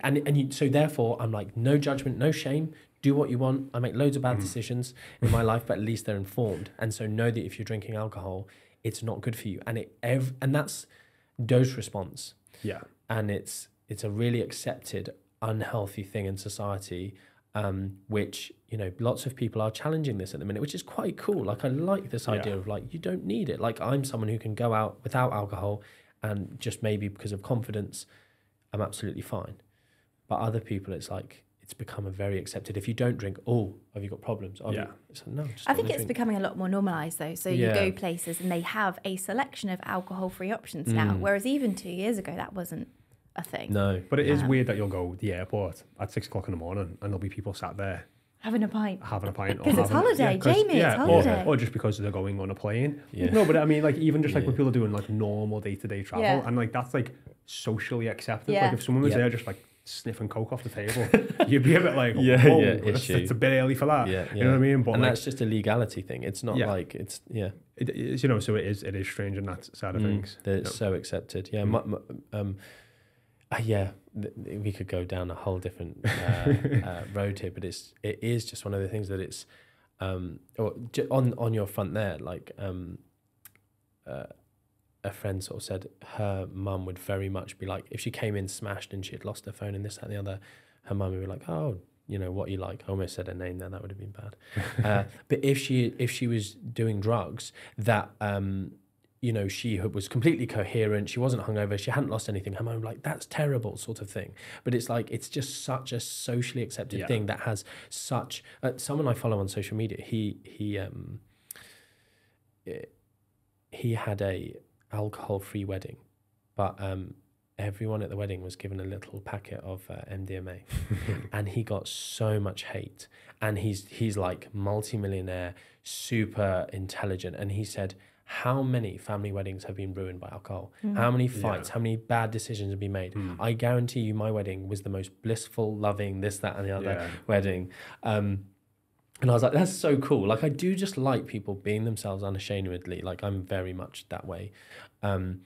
So therefore I'm like, no judgment, no shame, do what you want. I make loads of bad decisions in my life, but at least they're informed. And so know that if you're drinking alcohol, it's not good for you. And that's dose response. Yeah. And it's a really accepted unhealthy thing in society, which lots of people are challenging this at the minute, which is quite cool. I like this idea of you don't need it. I'm someone who can go out without alcohol, and just maybe because of confidence I'm absolutely fine. But other people, it's it's become a very accepted. If you don't drink, oh, have you got problems? Oh, Yeah. it's like, no, just I think don't it's drink. becoming a lot more normalised though. So you go places and they have a selection of alcohol-free options now, whereas even 2 years ago that wasn't a thing. No. But it is weird that you'll go to the airport at 6 o'clock in the morning and there'll be people sat there Having a pint. Because it's holiday, Jamie, it's holiday. Or just because they're going on a plane. Yeah. No, but I mean, like, even just like when people are doing like normal day-to-day travel, and like that's like socially accepted. Yeah. Like if someone was there just like sniffing coke off the table, you'd be a bit like, whoa, it's a bit early for that. Yeah, You know what I mean? But and like, that's just a legality thing. It's not like it's it is, you know, so it is strange in that side of things. It's so accepted. Yeah. We could go down a whole different road here, but it is just one of the things that it's on your front there. Like a friend sort of said, her mum would very much be like, if she came in smashed and she had lost her phone and this, that, and the other, her mum would be like, oh, you know, what you like. I almost said her name there. That would have been bad. But if she was doing drugs, that you know, she was completely coherent. She wasn't hungover. She hadn't lost anything. Her mum would be like, that's terrible, sort of thing. But it's like, it's just such a socially accepted thing that has such. Someone I follow on social media, he had a alcohol-free wedding, but everyone at the wedding was given a little packet of MDMA, and he got so much hate. And he's like multi-millionaire, super intelligent, and he said, how many family weddings have been ruined by alcohol? How many fights, how many bad decisions have been made? I guarantee you my wedding was the most blissful, loving, this, that, and the other wedding. And I was like, that's so cool. Like, I do just like people being themselves unashamedly. Like, I'm very much that way. You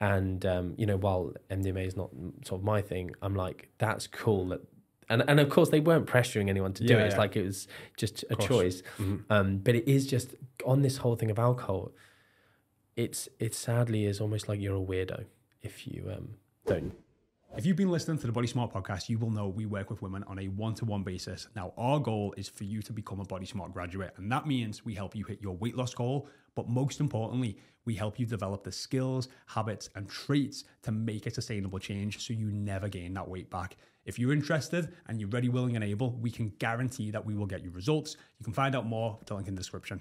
know, while MDMA is not sort of my thing, I'm like, that's cool. That, and of course, they weren't pressuring anyone to do it. It's like, it was just a choice. But it is just, on this whole thing of alcohol, it sadly is almost like you're a weirdo if you don't. If you've been listening to the Body Smart podcast, you will know we work with women on a one-to-one basis. Now, our goal is for you to become a Body Smart graduate, and that means we help you hit your weight loss goal, but most importantly, we help you develop the skills, habits, and traits to make a sustainable change so you never gain that weight back. If you're interested and you're ready, willing, and able, we can guarantee that we will get you results. You can find out more with the link in the description.